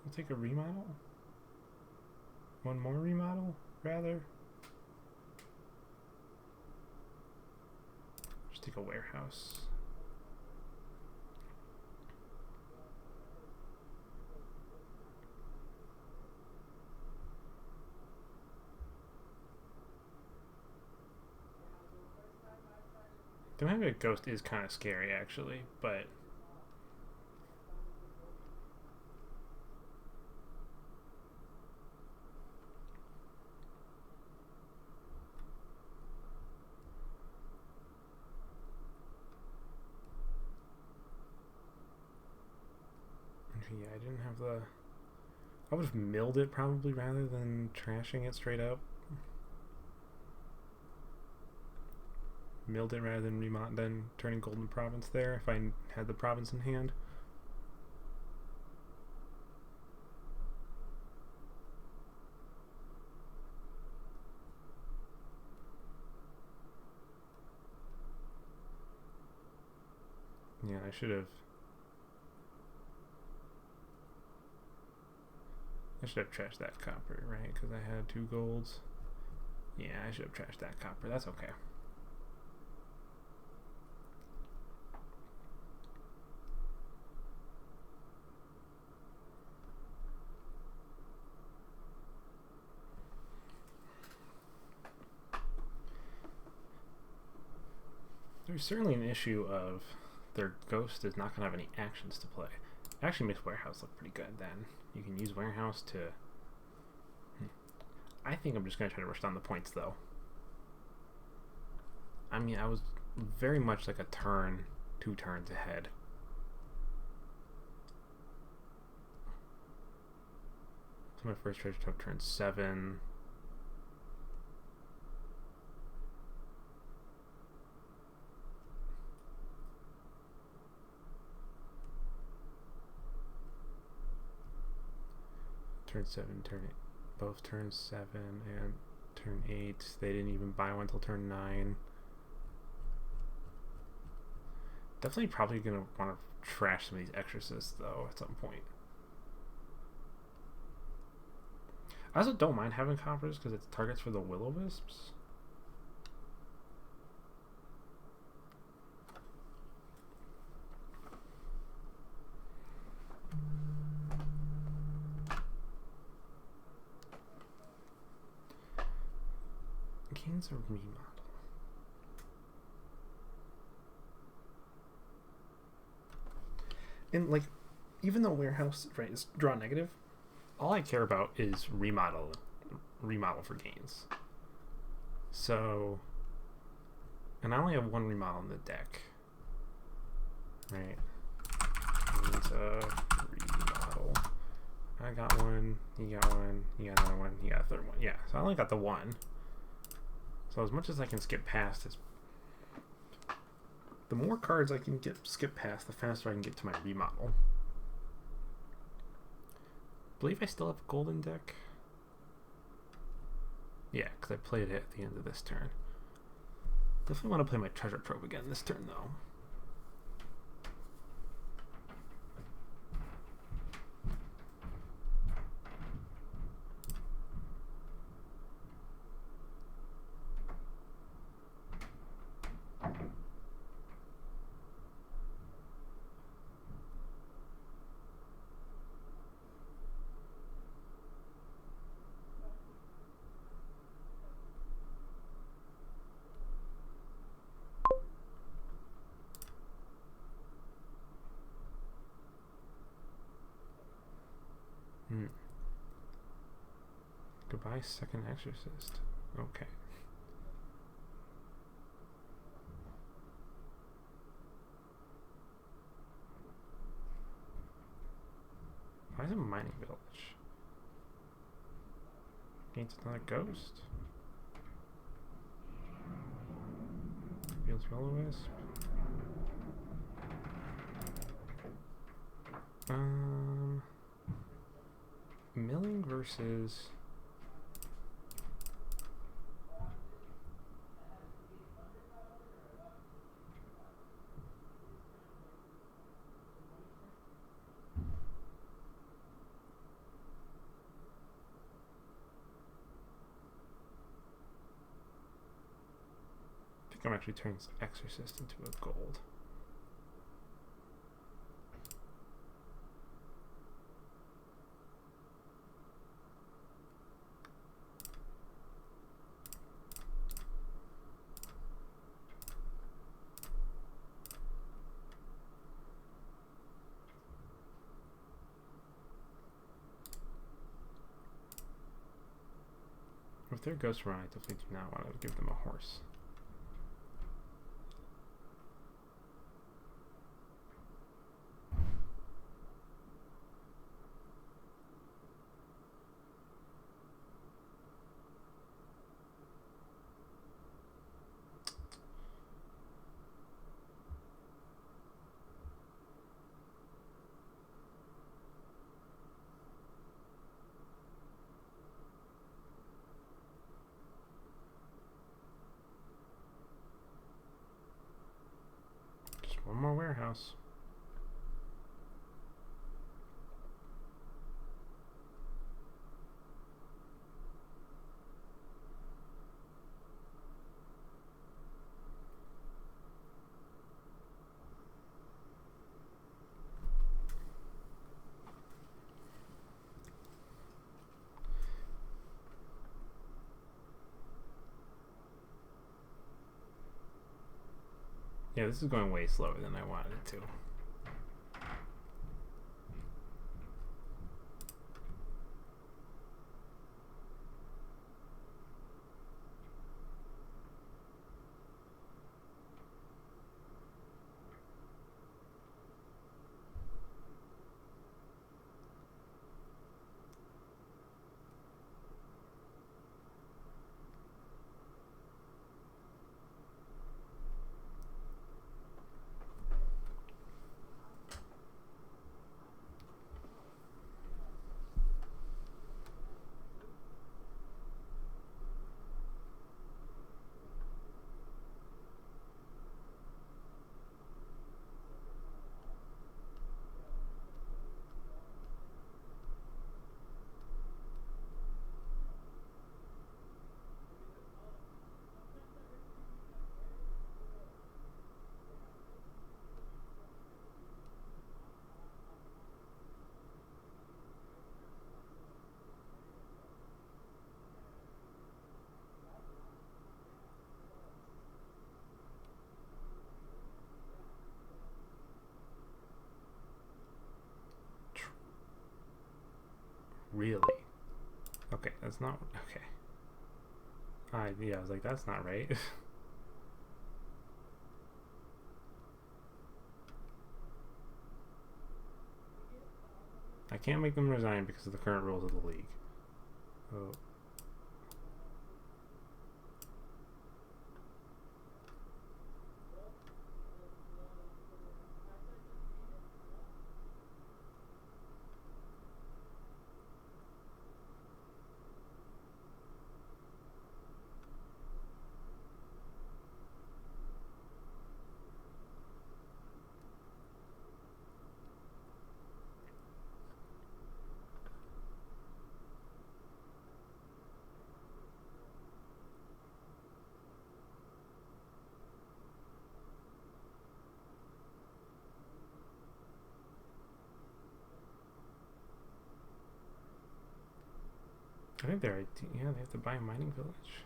We'll take a remodel. One more remodel, rather. Just take a warehouse. The maybe a ghost is kind of scary, actually, but yeah, I didn't have the. I would have milled it probably rather than trashing it straight up. Milled it rather than turning Golden Province there if I had the province in hand. Yeah, I should have trashed that copper, right? Because I had 2 golds. Yeah, I should have trashed that copper. That's okay. There's certainly an issue of their ghost is not going to have any actions to play. It actually makes warehouse look pretty good then. You can use warehouse to... I think I'm just going to try to rush down the points though. I mean, I was very much like a turn, 2 turns ahead. So my first treasure took turn 7. Turn 7, turn 8. Both turn 7 and turn 8. They didn't even buy one until turn 9. Definitely probably going to want to trash some of these exorcists though at some point. I also don't mind having coppers because it's targets for the will-o-wisps. Gains a remodel. And like, even though warehouse right is draw negative, all I care about is remodel for gains. So, and I only have 1 remodel in the deck, right? Gains a remodel. I got 1. He got 1. He got another 1. He got a 3rd one. Yeah, so I only got the 1. So as much as I can skip past is the more cards I can skip past, the faster I can get to my remodel. I believe I still have a golden deck. Yeah, because I played it at the end of this turn. Definitely want to play my treasure trove again this turn though. Goodbye, second exorcist. Okay. Why is it a mining village? Needs another ghost. Fields will-o-wisp. Milling versus... Storm actually turns Exorcist into a gold. If they're Ghost Run, I definitely do not want to give them a horse. One more warehouse. Yeah, this is going way slower than I wanted it to. Really? Okay, that's not okay. Yeah, I was like, that's not right. I can't make them resign because of the current rules of the league. Oh. I think they're, yeah, they have to buy a mining village.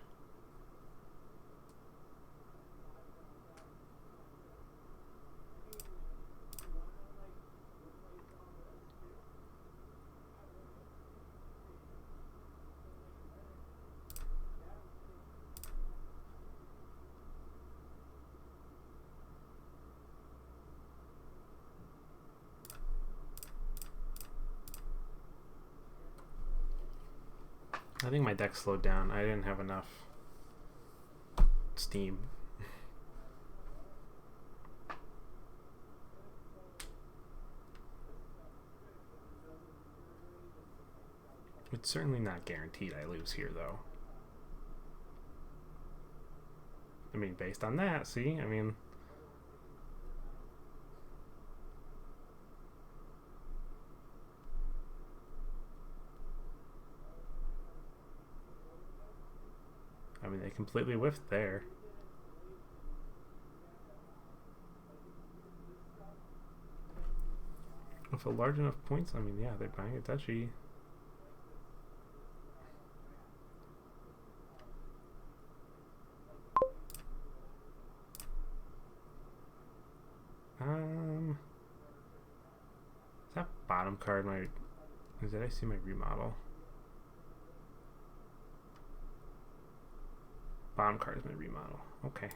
I think my deck slowed down. I didn't have enough steam. It's certainly not guaranteed I lose here, though. I mean, based on that, see? I mean... they completely whiffed there. With a large enough points, I mean, yeah, they're buying a duchy. Is that bottom card my... Did I see my remodel? Bottom card is my remodel. Okay.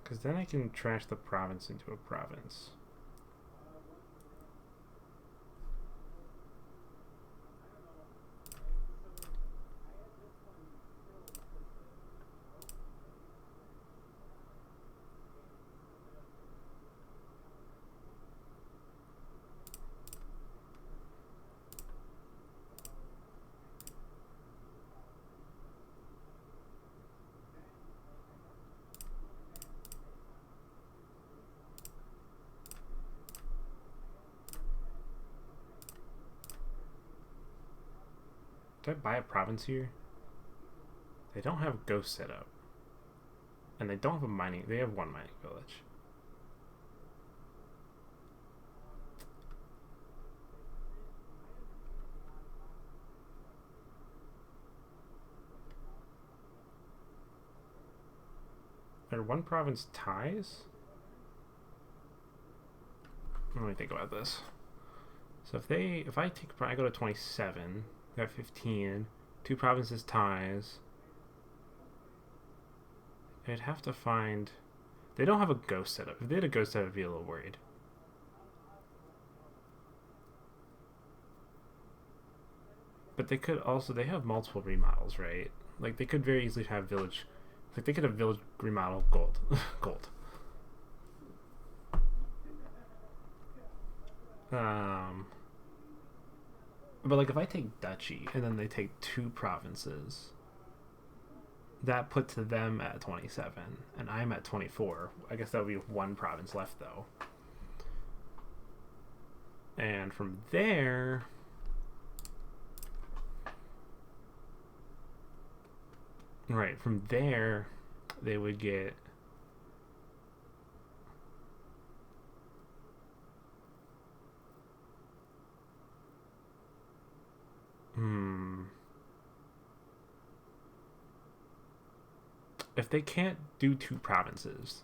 Because then I can trash the province into a province. Did I buy a province here? They don't have ghost set up. And they don't have a mining. They have one mining village. Are one province ties? Let me think about this. So if I go to 27, I got 15, two provinces ties. I'd have to find... They don't have a ghost setup. If they had a ghost setup, I'd be a little worried. But they could also... They have multiple remodels, right? Like, they could very easily have village... Like, they could have village remodel gold. Gold. But, like, if I take duchy, and then they take two provinces... That puts them at 27, and I'm at 24. I guess that would be one province left, though. And from there... Right, from there, they would get... If they can't do two provinces,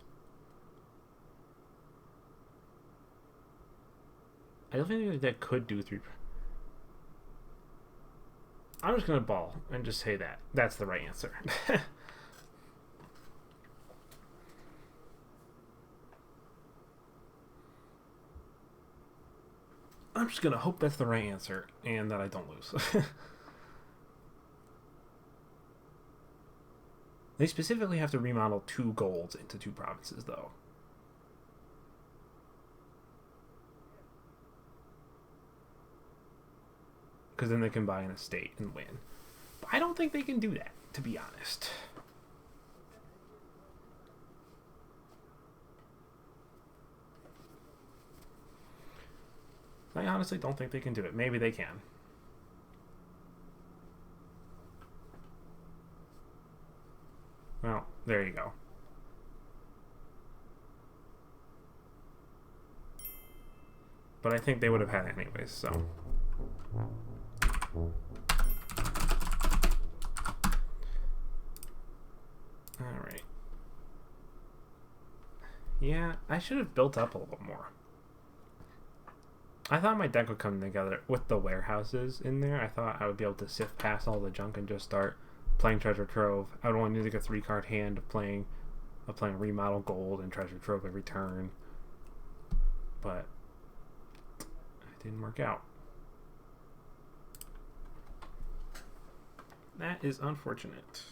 I don't think that could do three. I'm just gonna ball and just say that that's the right answer. I'm just gonna hope that's the right answer and that I don't lose. They specifically have to remodel two golds into two provinces, though. Because then they can buy an estate and win. But I don't think they can do that, to be honest. I honestly don't think they can do it. Maybe they can. Well, there you go. But I think they would have had it anyways, so. Alright. Yeah, I should have built up a little more. I thought my deck would come together with the warehouses in there. I thought I would be able to sift past all the junk and just start playing Treasure Trove. I would only need like a 3-card hand of playing Remodel Gold and Treasure Trove every turn. But it didn't work out. That is unfortunate.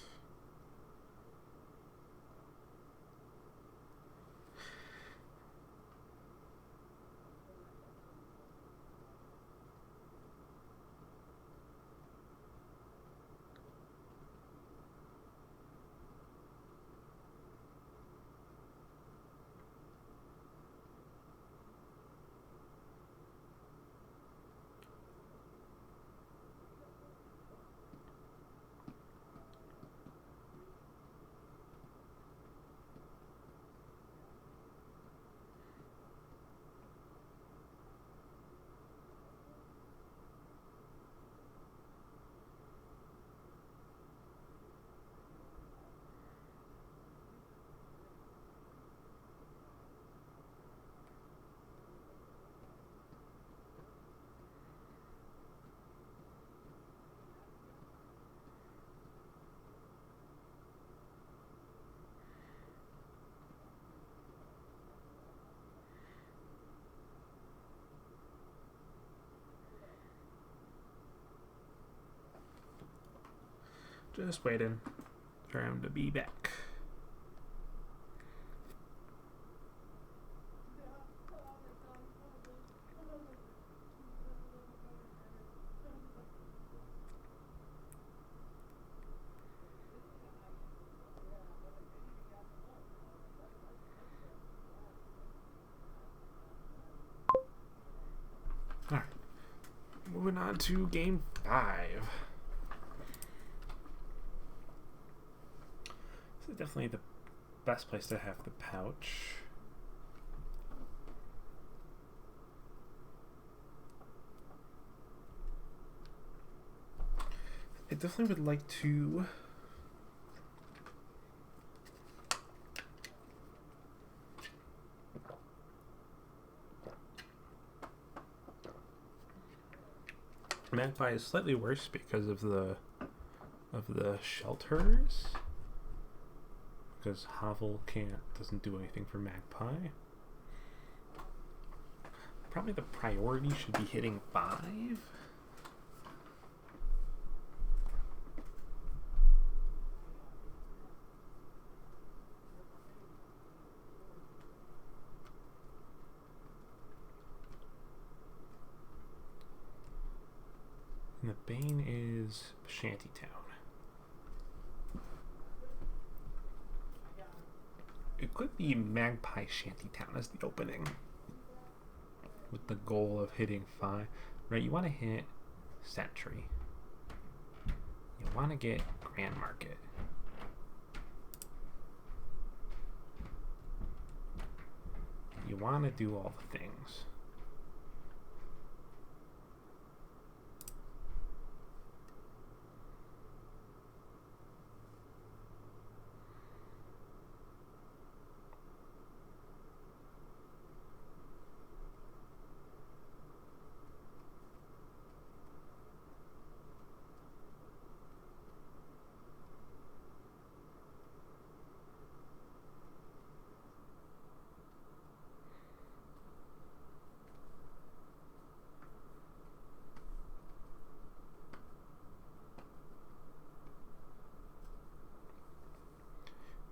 Just waiting for him to be back. Alright. Moving on to game 5. This is definitely the best place to have the pouch. I definitely would like to Magpie is slightly worse because of the shelters. Because Hovel doesn't do anything for Magpie. Probably the priority should be hitting 5. And the Bane is Shantytown. It could be Magpie Shantytown as the opening, with the goal of hitting 5. Right, you want to hit Sentry. You want to get Grand Market. You want to do all the things.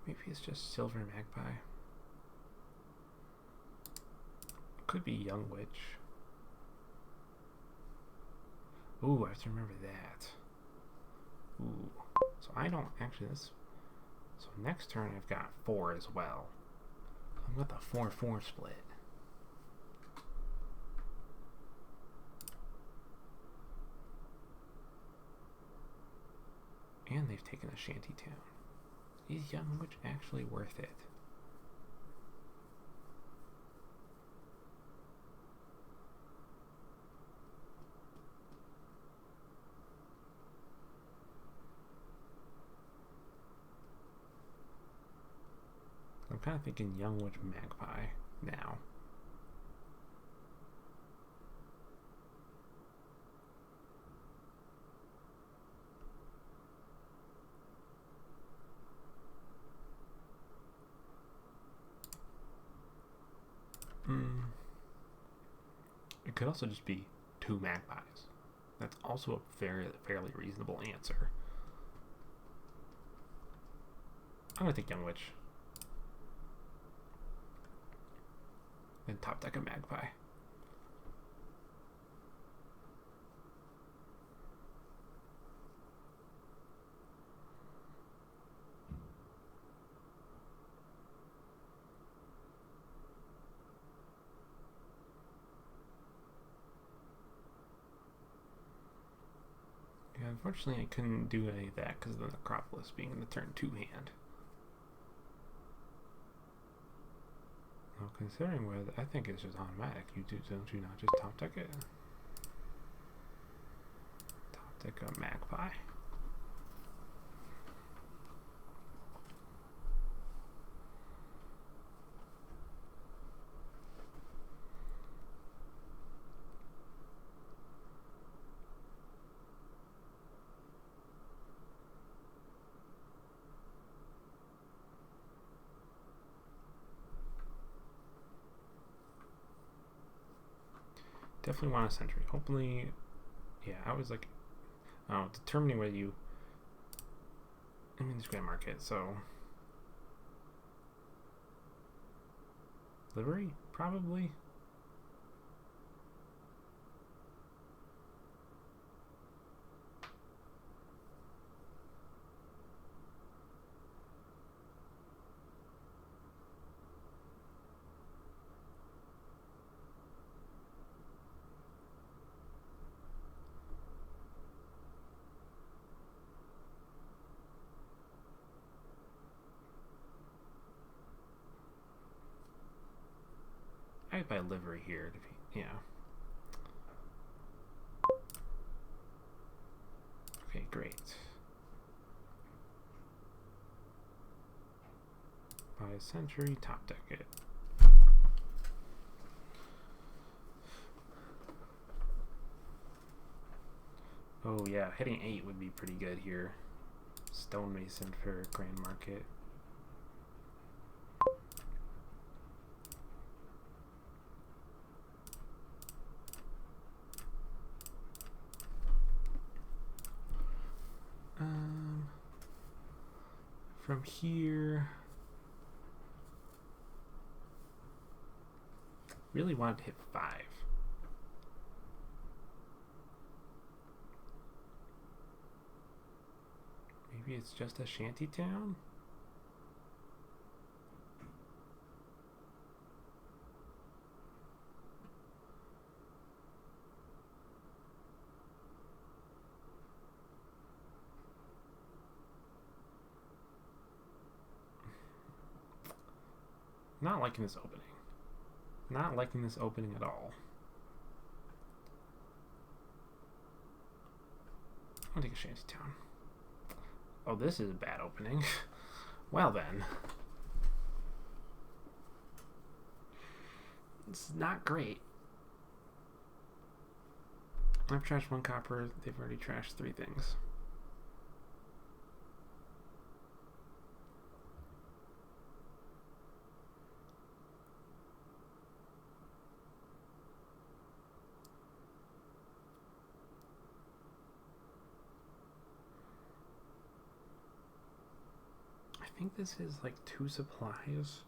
Maybe it's just Silver Magpie. Could be Young Witch. Ooh, I have to remember that. Ooh. So I don't actually so next turn I've got 4 as well. I've got the 4-4 split. And they've taken a Shantytown. Is Young Witch actually worth it? I'm kind of thinking Young Witch Magpie now. It could also just be 2 Magpies. That's also a fairly reasonable answer. I'm gonna take Young Witch. Then top deck a Magpie. Yeah, unfortunately I couldn't do any of that because of the Necropolis being in the turn 2 hand. Well, considering where I think it's just automatic. Don't you not just top deck it? Top deck a Magpie. Definitely want a Sentry. Hopefully, yeah, I was like, determining whether you I mean, there's Grand Market, so livery probably. I'd buy livery here to be, yeah. Okay, great. Buy a century, top deck it. Oh yeah, hitting 8 would be pretty good here. Stonemason for Grand Market. From here, really wanted to hit 5. Maybe it's just a shanty town? Not liking this opening. Not liking this opening at all. I'll take a shanty town. Oh, this is a bad opening. Well then. It's not great. I've trashed 1 copper. They've already trashed 3 things. I think this is like 2 supplies.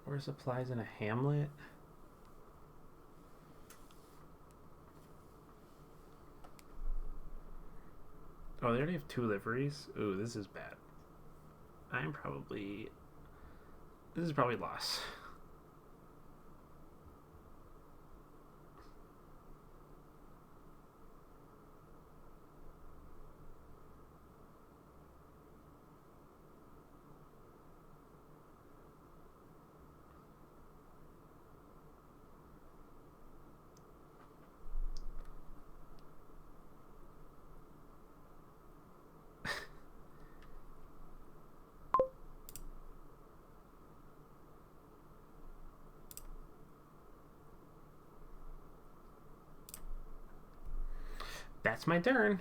Or supplies in a hamlet. Oh, they already have 2 liveries. Ooh, this is bad. This is probably loss. That's my turn.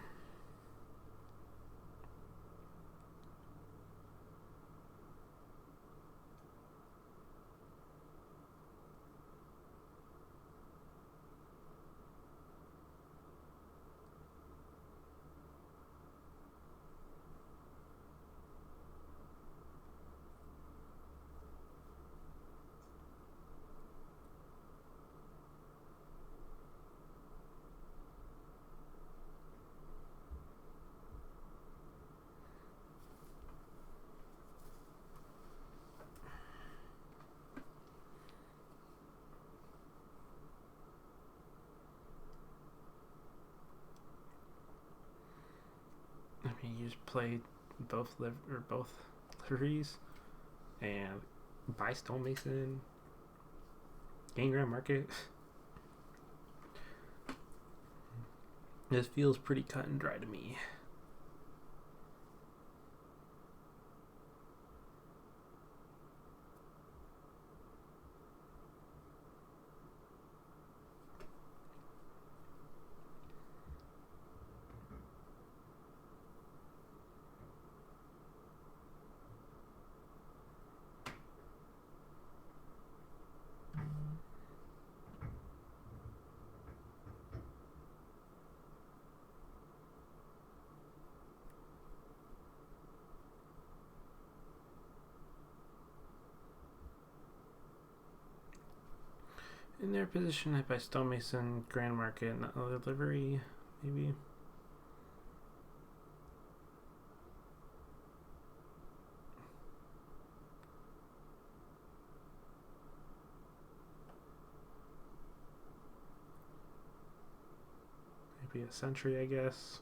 I mean, you just play both liveries and buy stonemason, gain Grand Market. This feels pretty cut and dry to me. In their position by Stonemason, Grand Market, and other livery, maybe. Maybe a Sentry, I guess.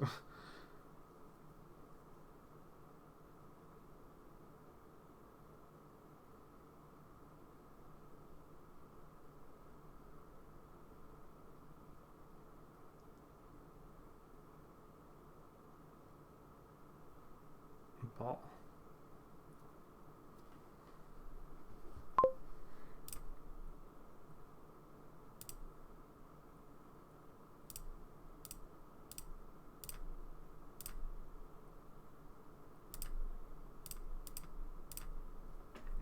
Ball.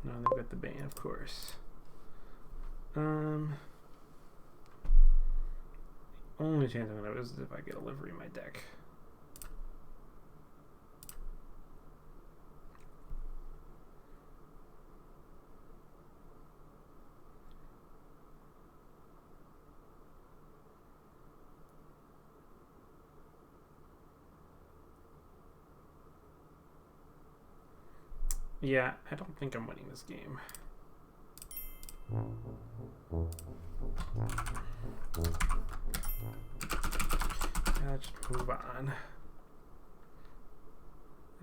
No, they've got the Bane, of course. Only chance I'm gonna lose is if I get a livery in my deck. Yeah, I don't think I'm winning this game. Let's move on.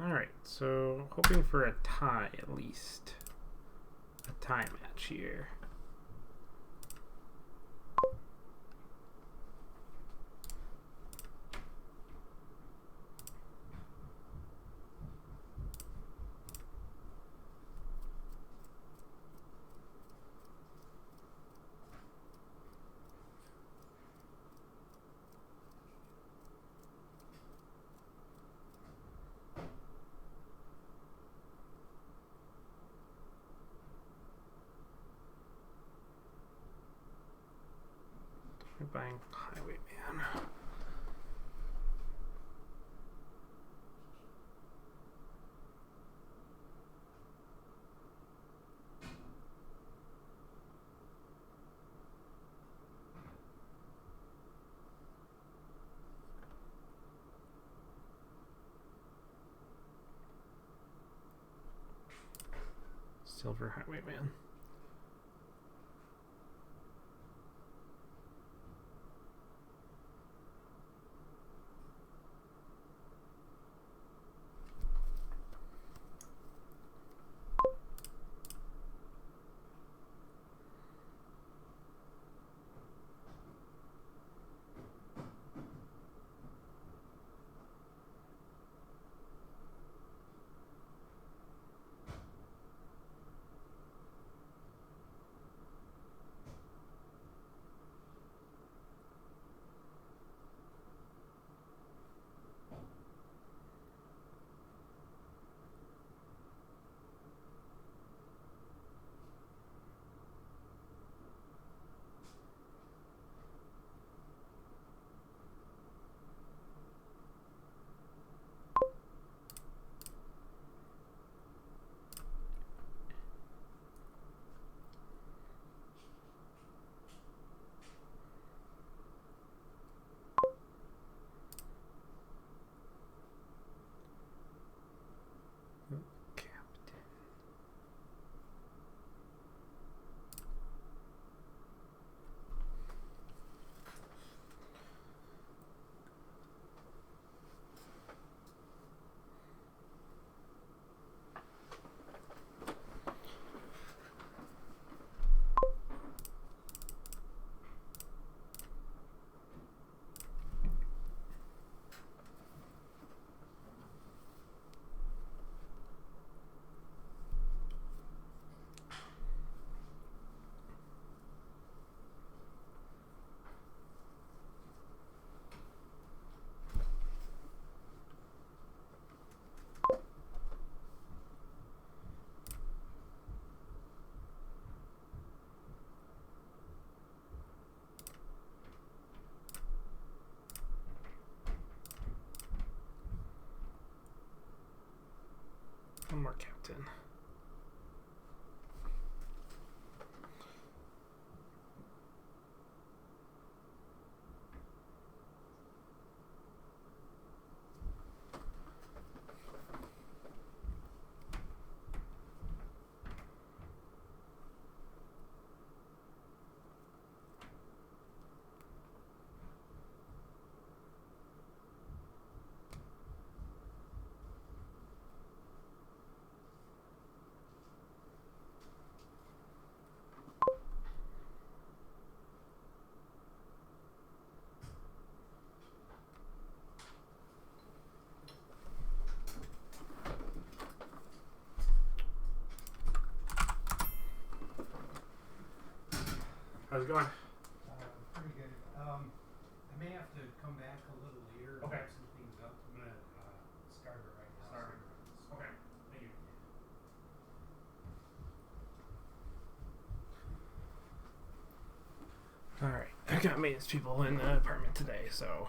Alright, so hoping for a tie at least. A tie match here. Buying Highwayman. Silver Highwayman. One more captain. How's it going? Pretty good. I may have to come back a little later and Okay. wrap some things up. I'm gonna start it right now. Start it. Okay. Thank you. Alright. I got maintenance people in the apartment today, so.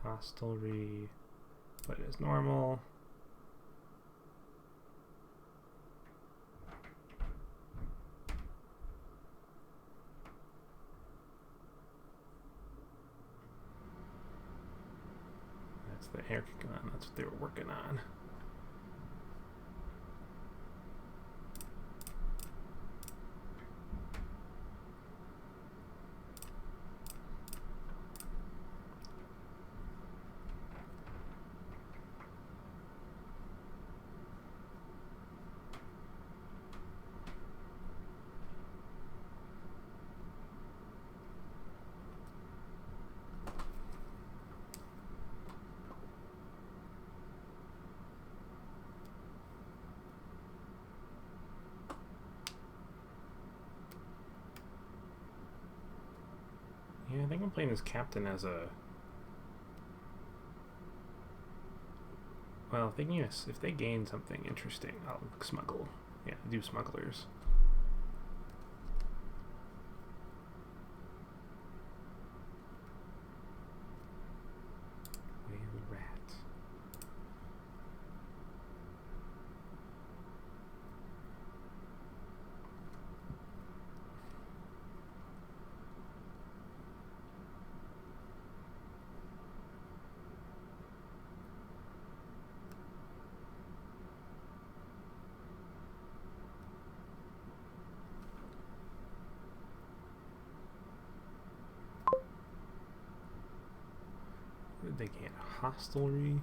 Hostelry. Put it as normal. That's the hair kicking on. That's what they were working on. Yeah, I think I'm playing as captain as a. Well, if they gain something interesting, I'll smuggle. Yeah, do smugglers. Whale rat. What did they gain? Hostelry.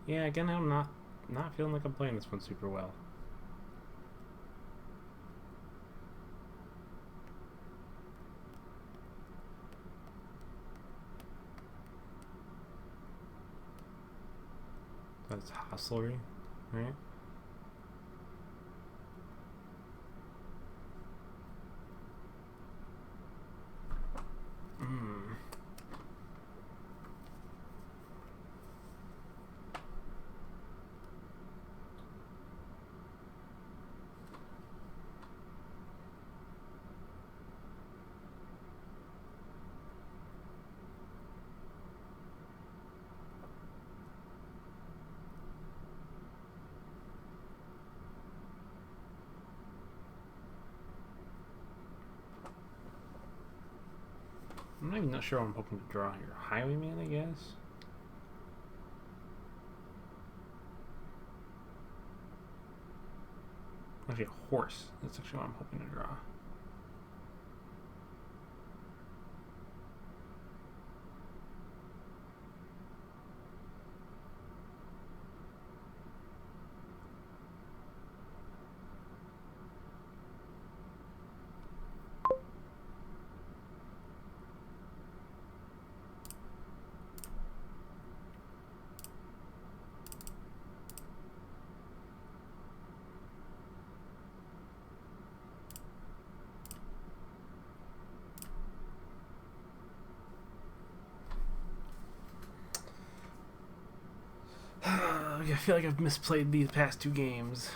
Yeah, again, I'm not feeling like I'm playing this one super well. That's hostelry, right? I'm not even not sure what I'm hoping to draw here. Highwayman, I guess? Actually, a horse. That's actually what I'm hoping to draw. I feel like I've misplayed these past two games.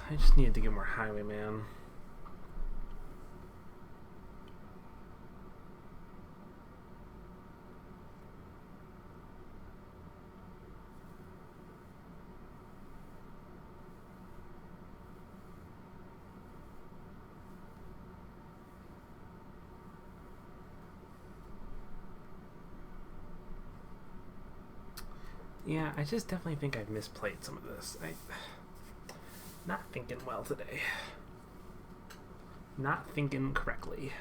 I just needed to get more highwayman. Yeah, I just definitely think I've misplayed some of this. Not thinking well today. Not thinking correctly.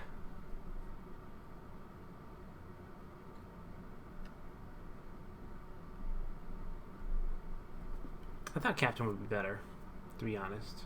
I thought Captain would be better, to be honest.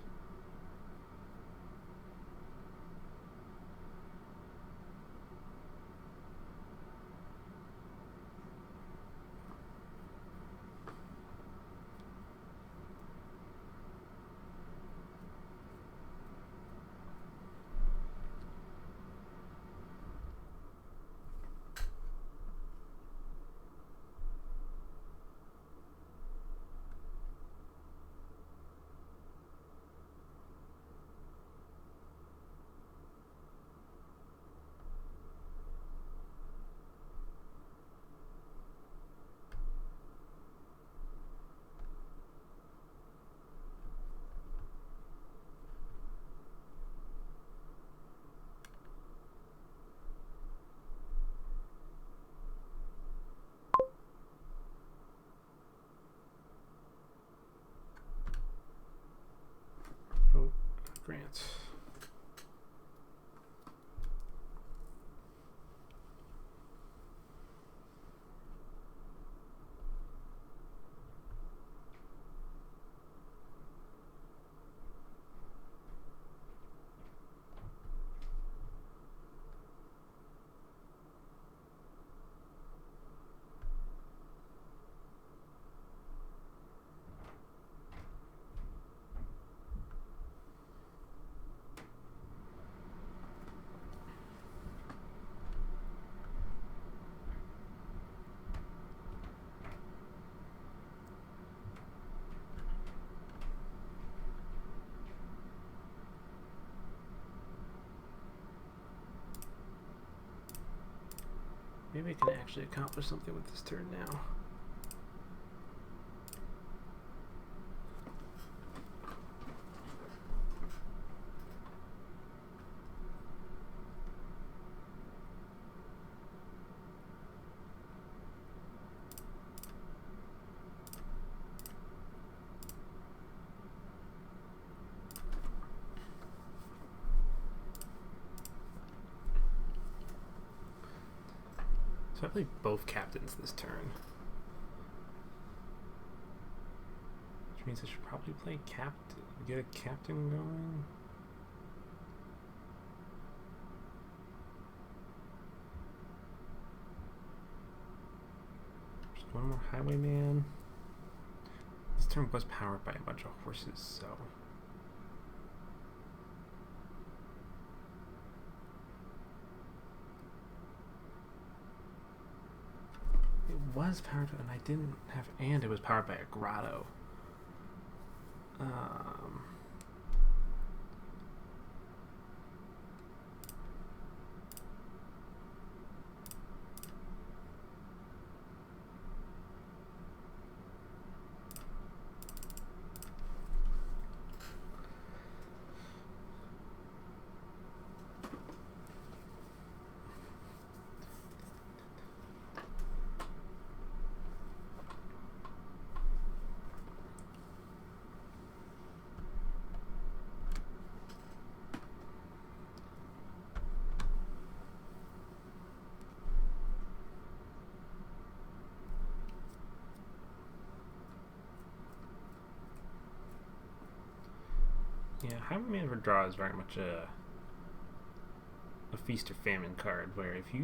Oh, Grant. Maybe I can actually accomplish something with this turn now. So I play both captains this turn. Which means I should probably play captain, get a captain going. Just one more highwayman. This turn was powered by a bunch of horses, so... It was powered, and I didn't have, and it was powered by a grotto. Yeah, Highwayman for draw is very much a feast or famine card, where if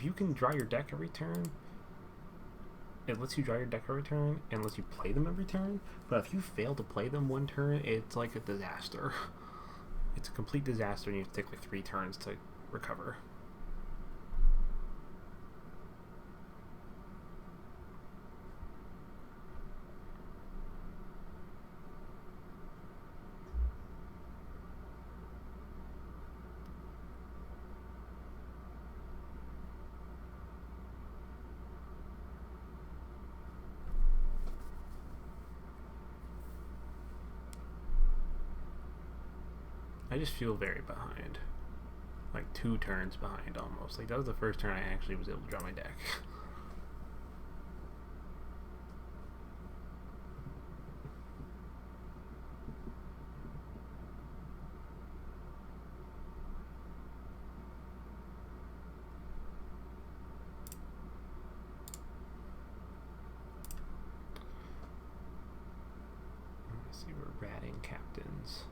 you can draw your deck every turn, it lets you draw your deck every turn and lets you play them every turn. But if you fail to play them one turn, it's like a disaster. It's a complete disaster, and you have to take like 3 turns to recover. I just feel very behind. Like 2 turns behind almost. Like that was the first turn I actually was able to draw my deck. Let's see, we're ratting captains.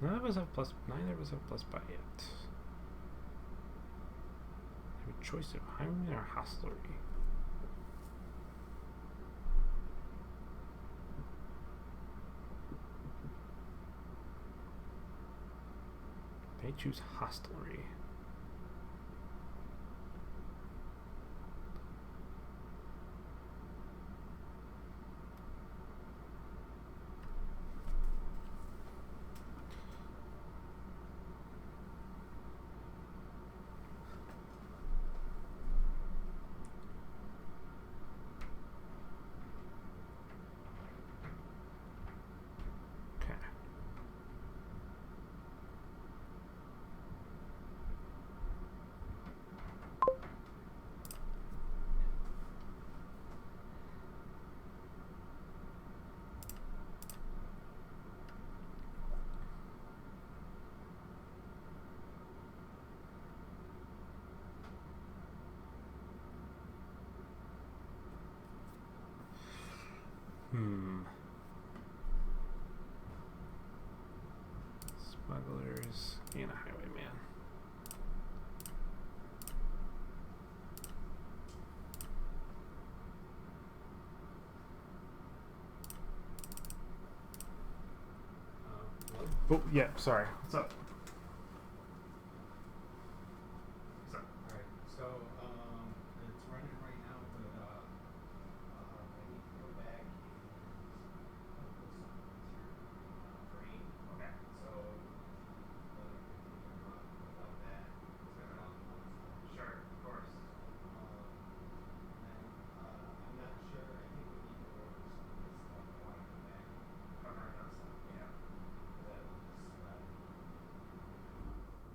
None of us have plus. Neither of us have plus by yet. I have a choice of highwayman or hostlery. They choose hostlery. Smugglers and a highwayman. Oh, yeah, sorry. What's up? Alright, so it's running right now, but I need to go back and put some into your frame. Okay. So without that, it's gonna run once. Sure, of course. And then I'm not sure. I think we need to order some of this stuff. I want to come back. Cover it up. Yeah. That will just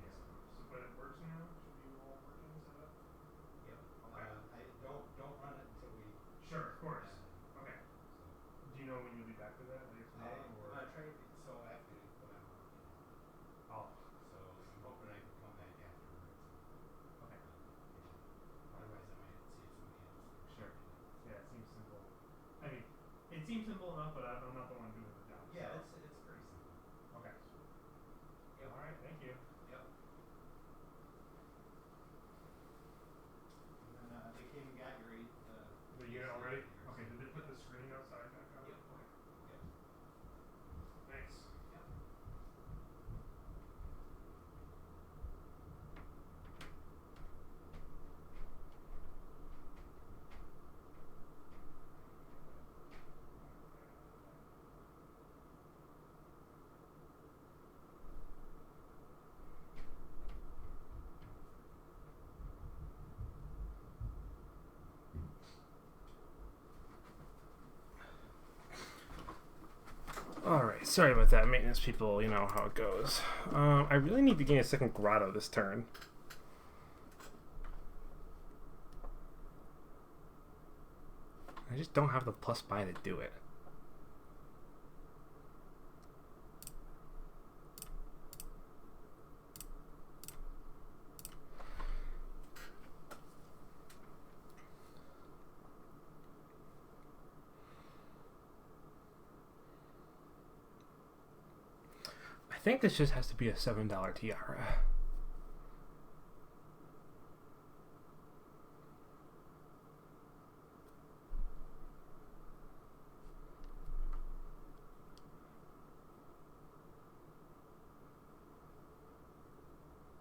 Yes, but it works now? Should be all working set up? Yep. Okay. I don't run it until we. Sure, of course. Okay. So. Do you know when you'll be back to that later tomorrow? I'm trying to. So after when I'm working. Oh. So I'm hoping I can come back afterwards. Okay. Otherwise, I might see if somebody else. Sure. Yeah, it seems simple. I mean, it seems simple enough, but I'm not the one doing the job. Yeah, so. it's pretty simple. Okay. Yep. All right. Thank you. Yep. And then they came and got your The unit already? Okay. Did they put the screen outside back up? Yep. Okay. Yep. Thanks. Yep. Alright, sorry about that, maintenance people. You know how it goes. I really need to gain a second grotto this turn. I just don't have the plus buy to do it. I think this just has to be a $7 tiara.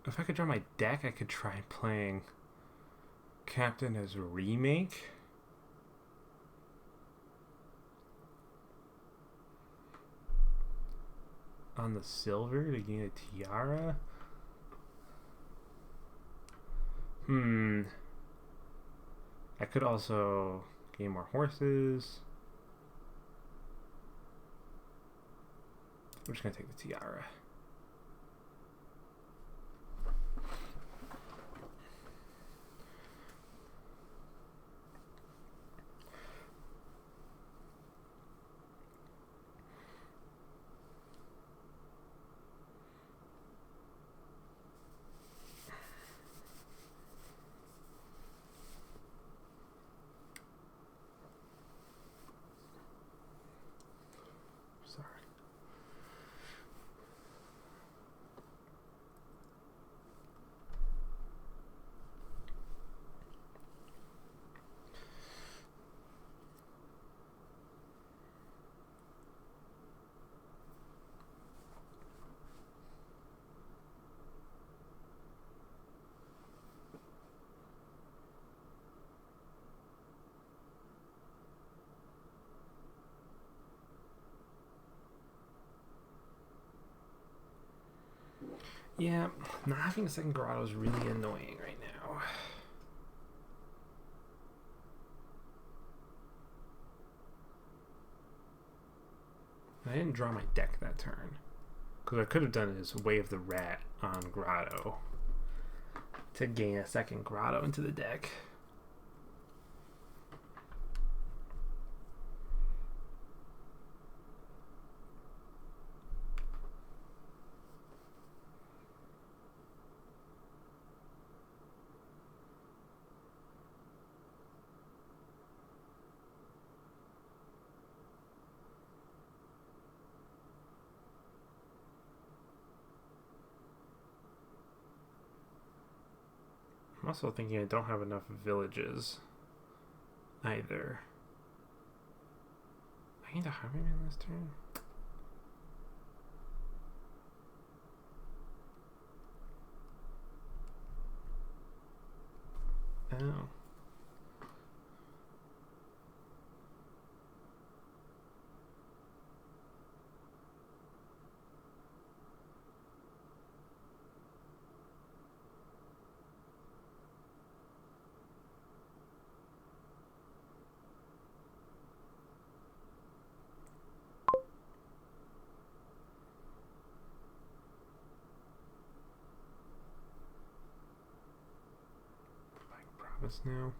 If I could draw my deck, I could try playing Captain as a remake. On the silver to gain a tiara. I could also Gain more horses. I'm just gonna take the tiara. Sorry. Yeah, not having a second grotto is really annoying right now. I didn't draw my deck that turn. Because what I could have done is wave the rat on grotto to gain a second grotto into the deck. I'm also thinking I don't have enough villages either. I need a highwayman this turn. Oh. Province now.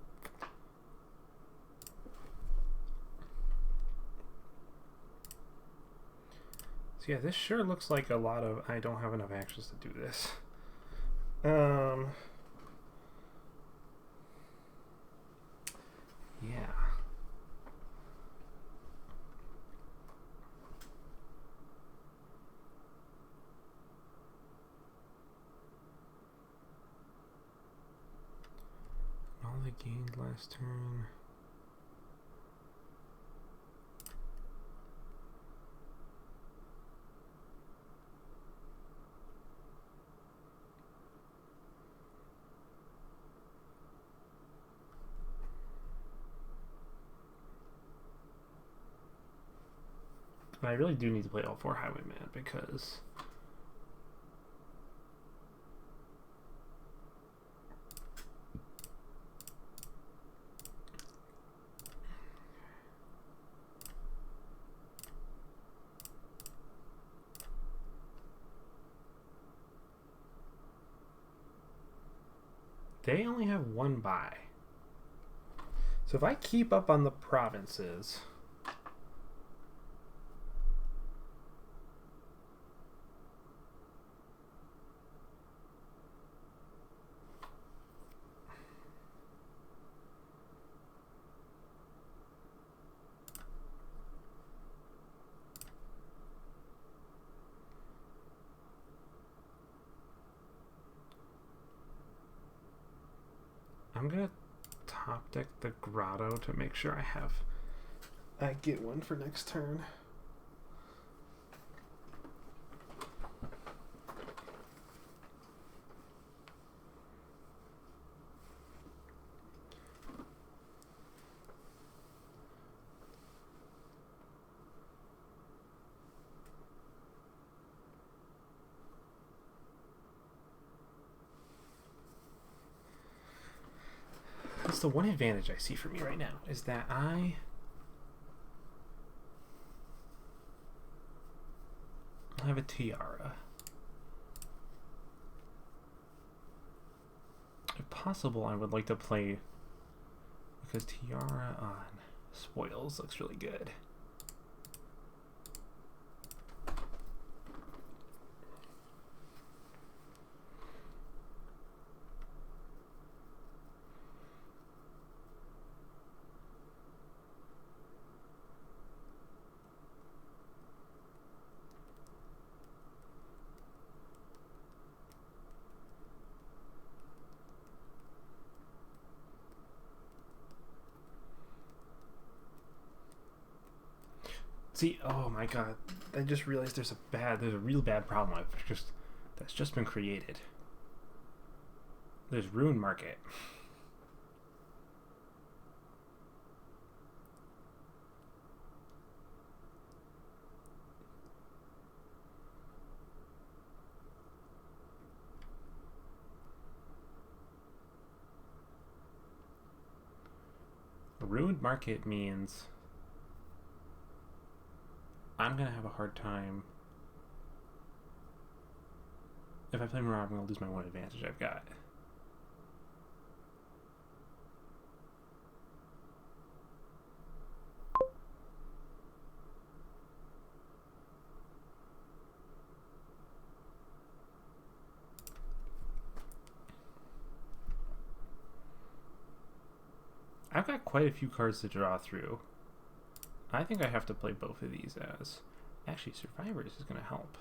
So yeah, this sure looks like a lot of I don't have enough actions to do this. Yeah. All they gained last turn. But I really do need to play all 4 highwaymen because they only have 1 buy. So if I keep up on the provinces, I'm gonna top deck the grotto to make sure I get one for next turn. This the one advantage I see for me right now is that I have a tiara. If possible, I would like to play, because tiara on spoils looks really good. See, oh my god, I just realized there's a real bad problem that's just been created. There's Ruin Market. A ruined market means I'm gonna have a hard time. If I play Mirage, I'm gonna lose my one advantage I've got. I've got quite a few cards to draw through. I think I have to play both of these as... Actually, Survivors is going to help.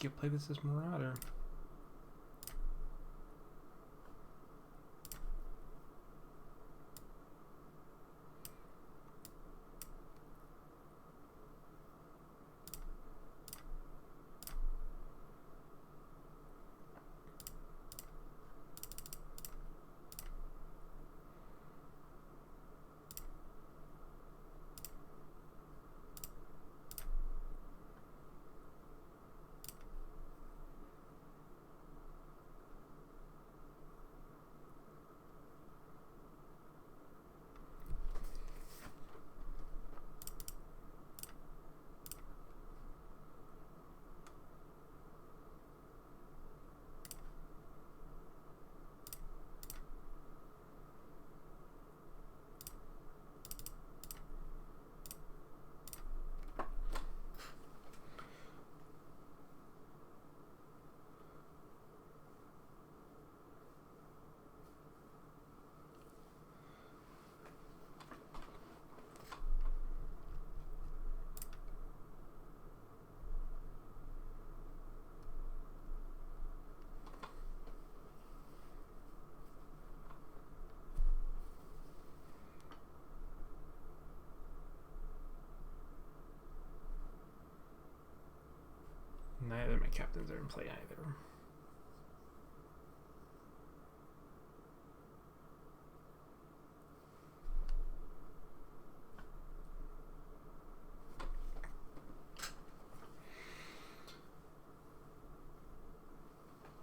You play this as Marauder. Neither of my captains are in play either.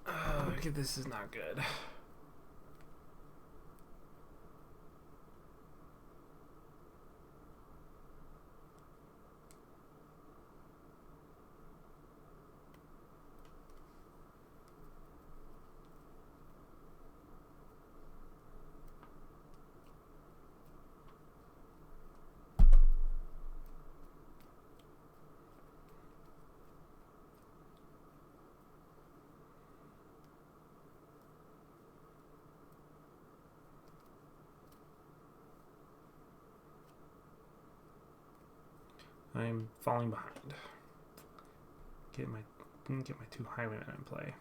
Oh, okay, this is not good. I'm falling behind. Get my Get my 2 highwaymen in play.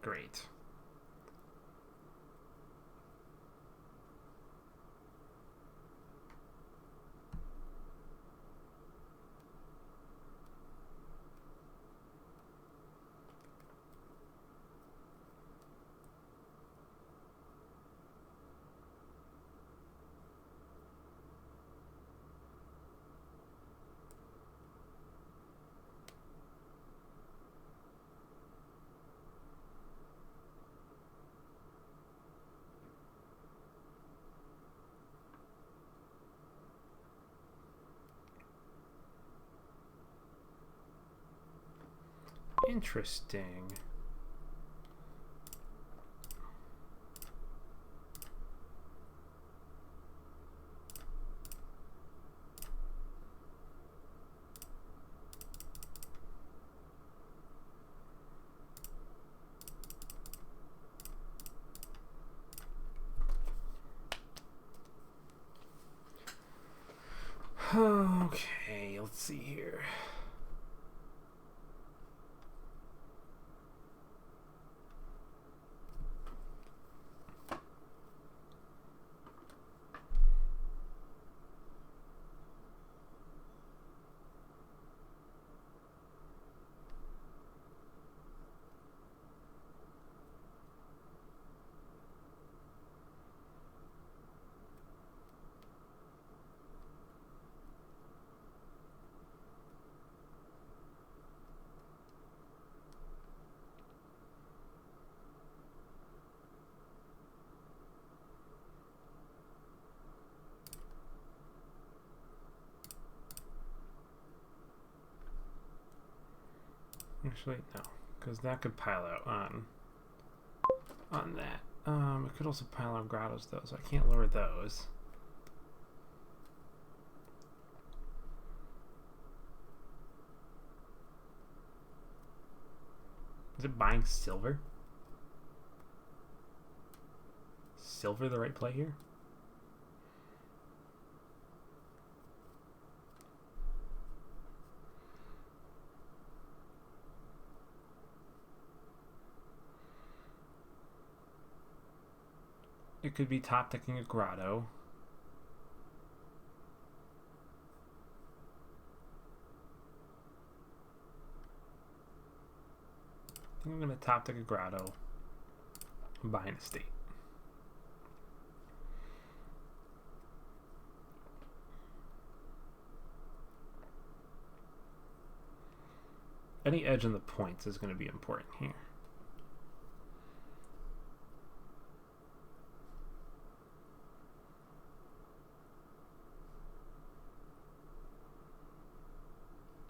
Great. Interesting. Okay, let's see here. Actually, no, because that could pile out on that. It could also pile on grottos though, so I can't lower those. Is it buying silver? Silver the right play here? It could be top decking a grotto. I think I'm going to top deck a grotto and buy an estate. Any edge on the points is going to be important here.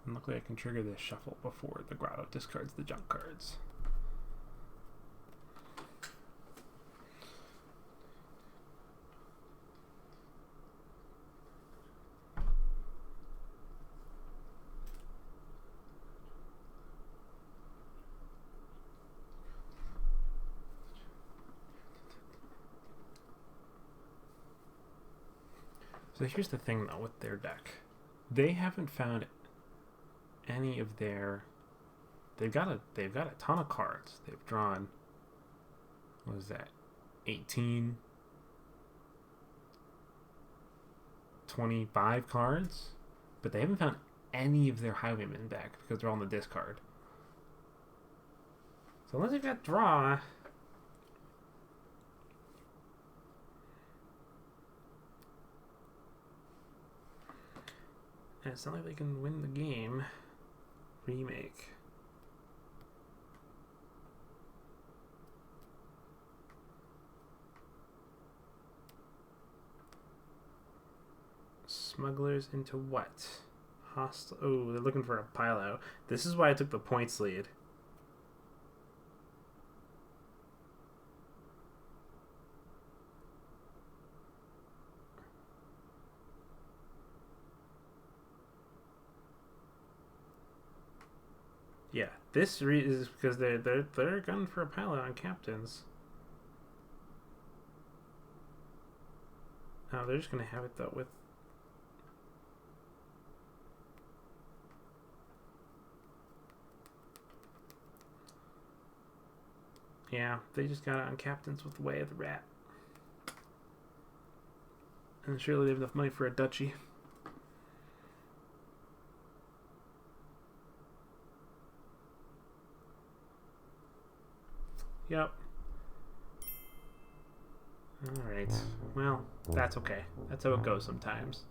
And luckily I can trigger this shuffle before the grotto discards the junk cards. So here's the thing though with their deck. They haven't found any of their they've got a ton of cards. They've drawn, what is that, 18 25 cards, but they haven't found any of their highwaymen back because they're all in the discard. So unless they've got draw, and it's not like they can win the game. Remake. Smugglers into what? Hostile. Oh, they're looking for a pilot. This is why I took the points lead. Yeah, this is because they're gunning for a pilot on captains. Oh, they're just gonna have it though with. Yeah, they just got it on captains with the way of the rat. And surely they have enough money for a duchy. Yep. Alright. Well, that's okay. That's how it goes sometimes.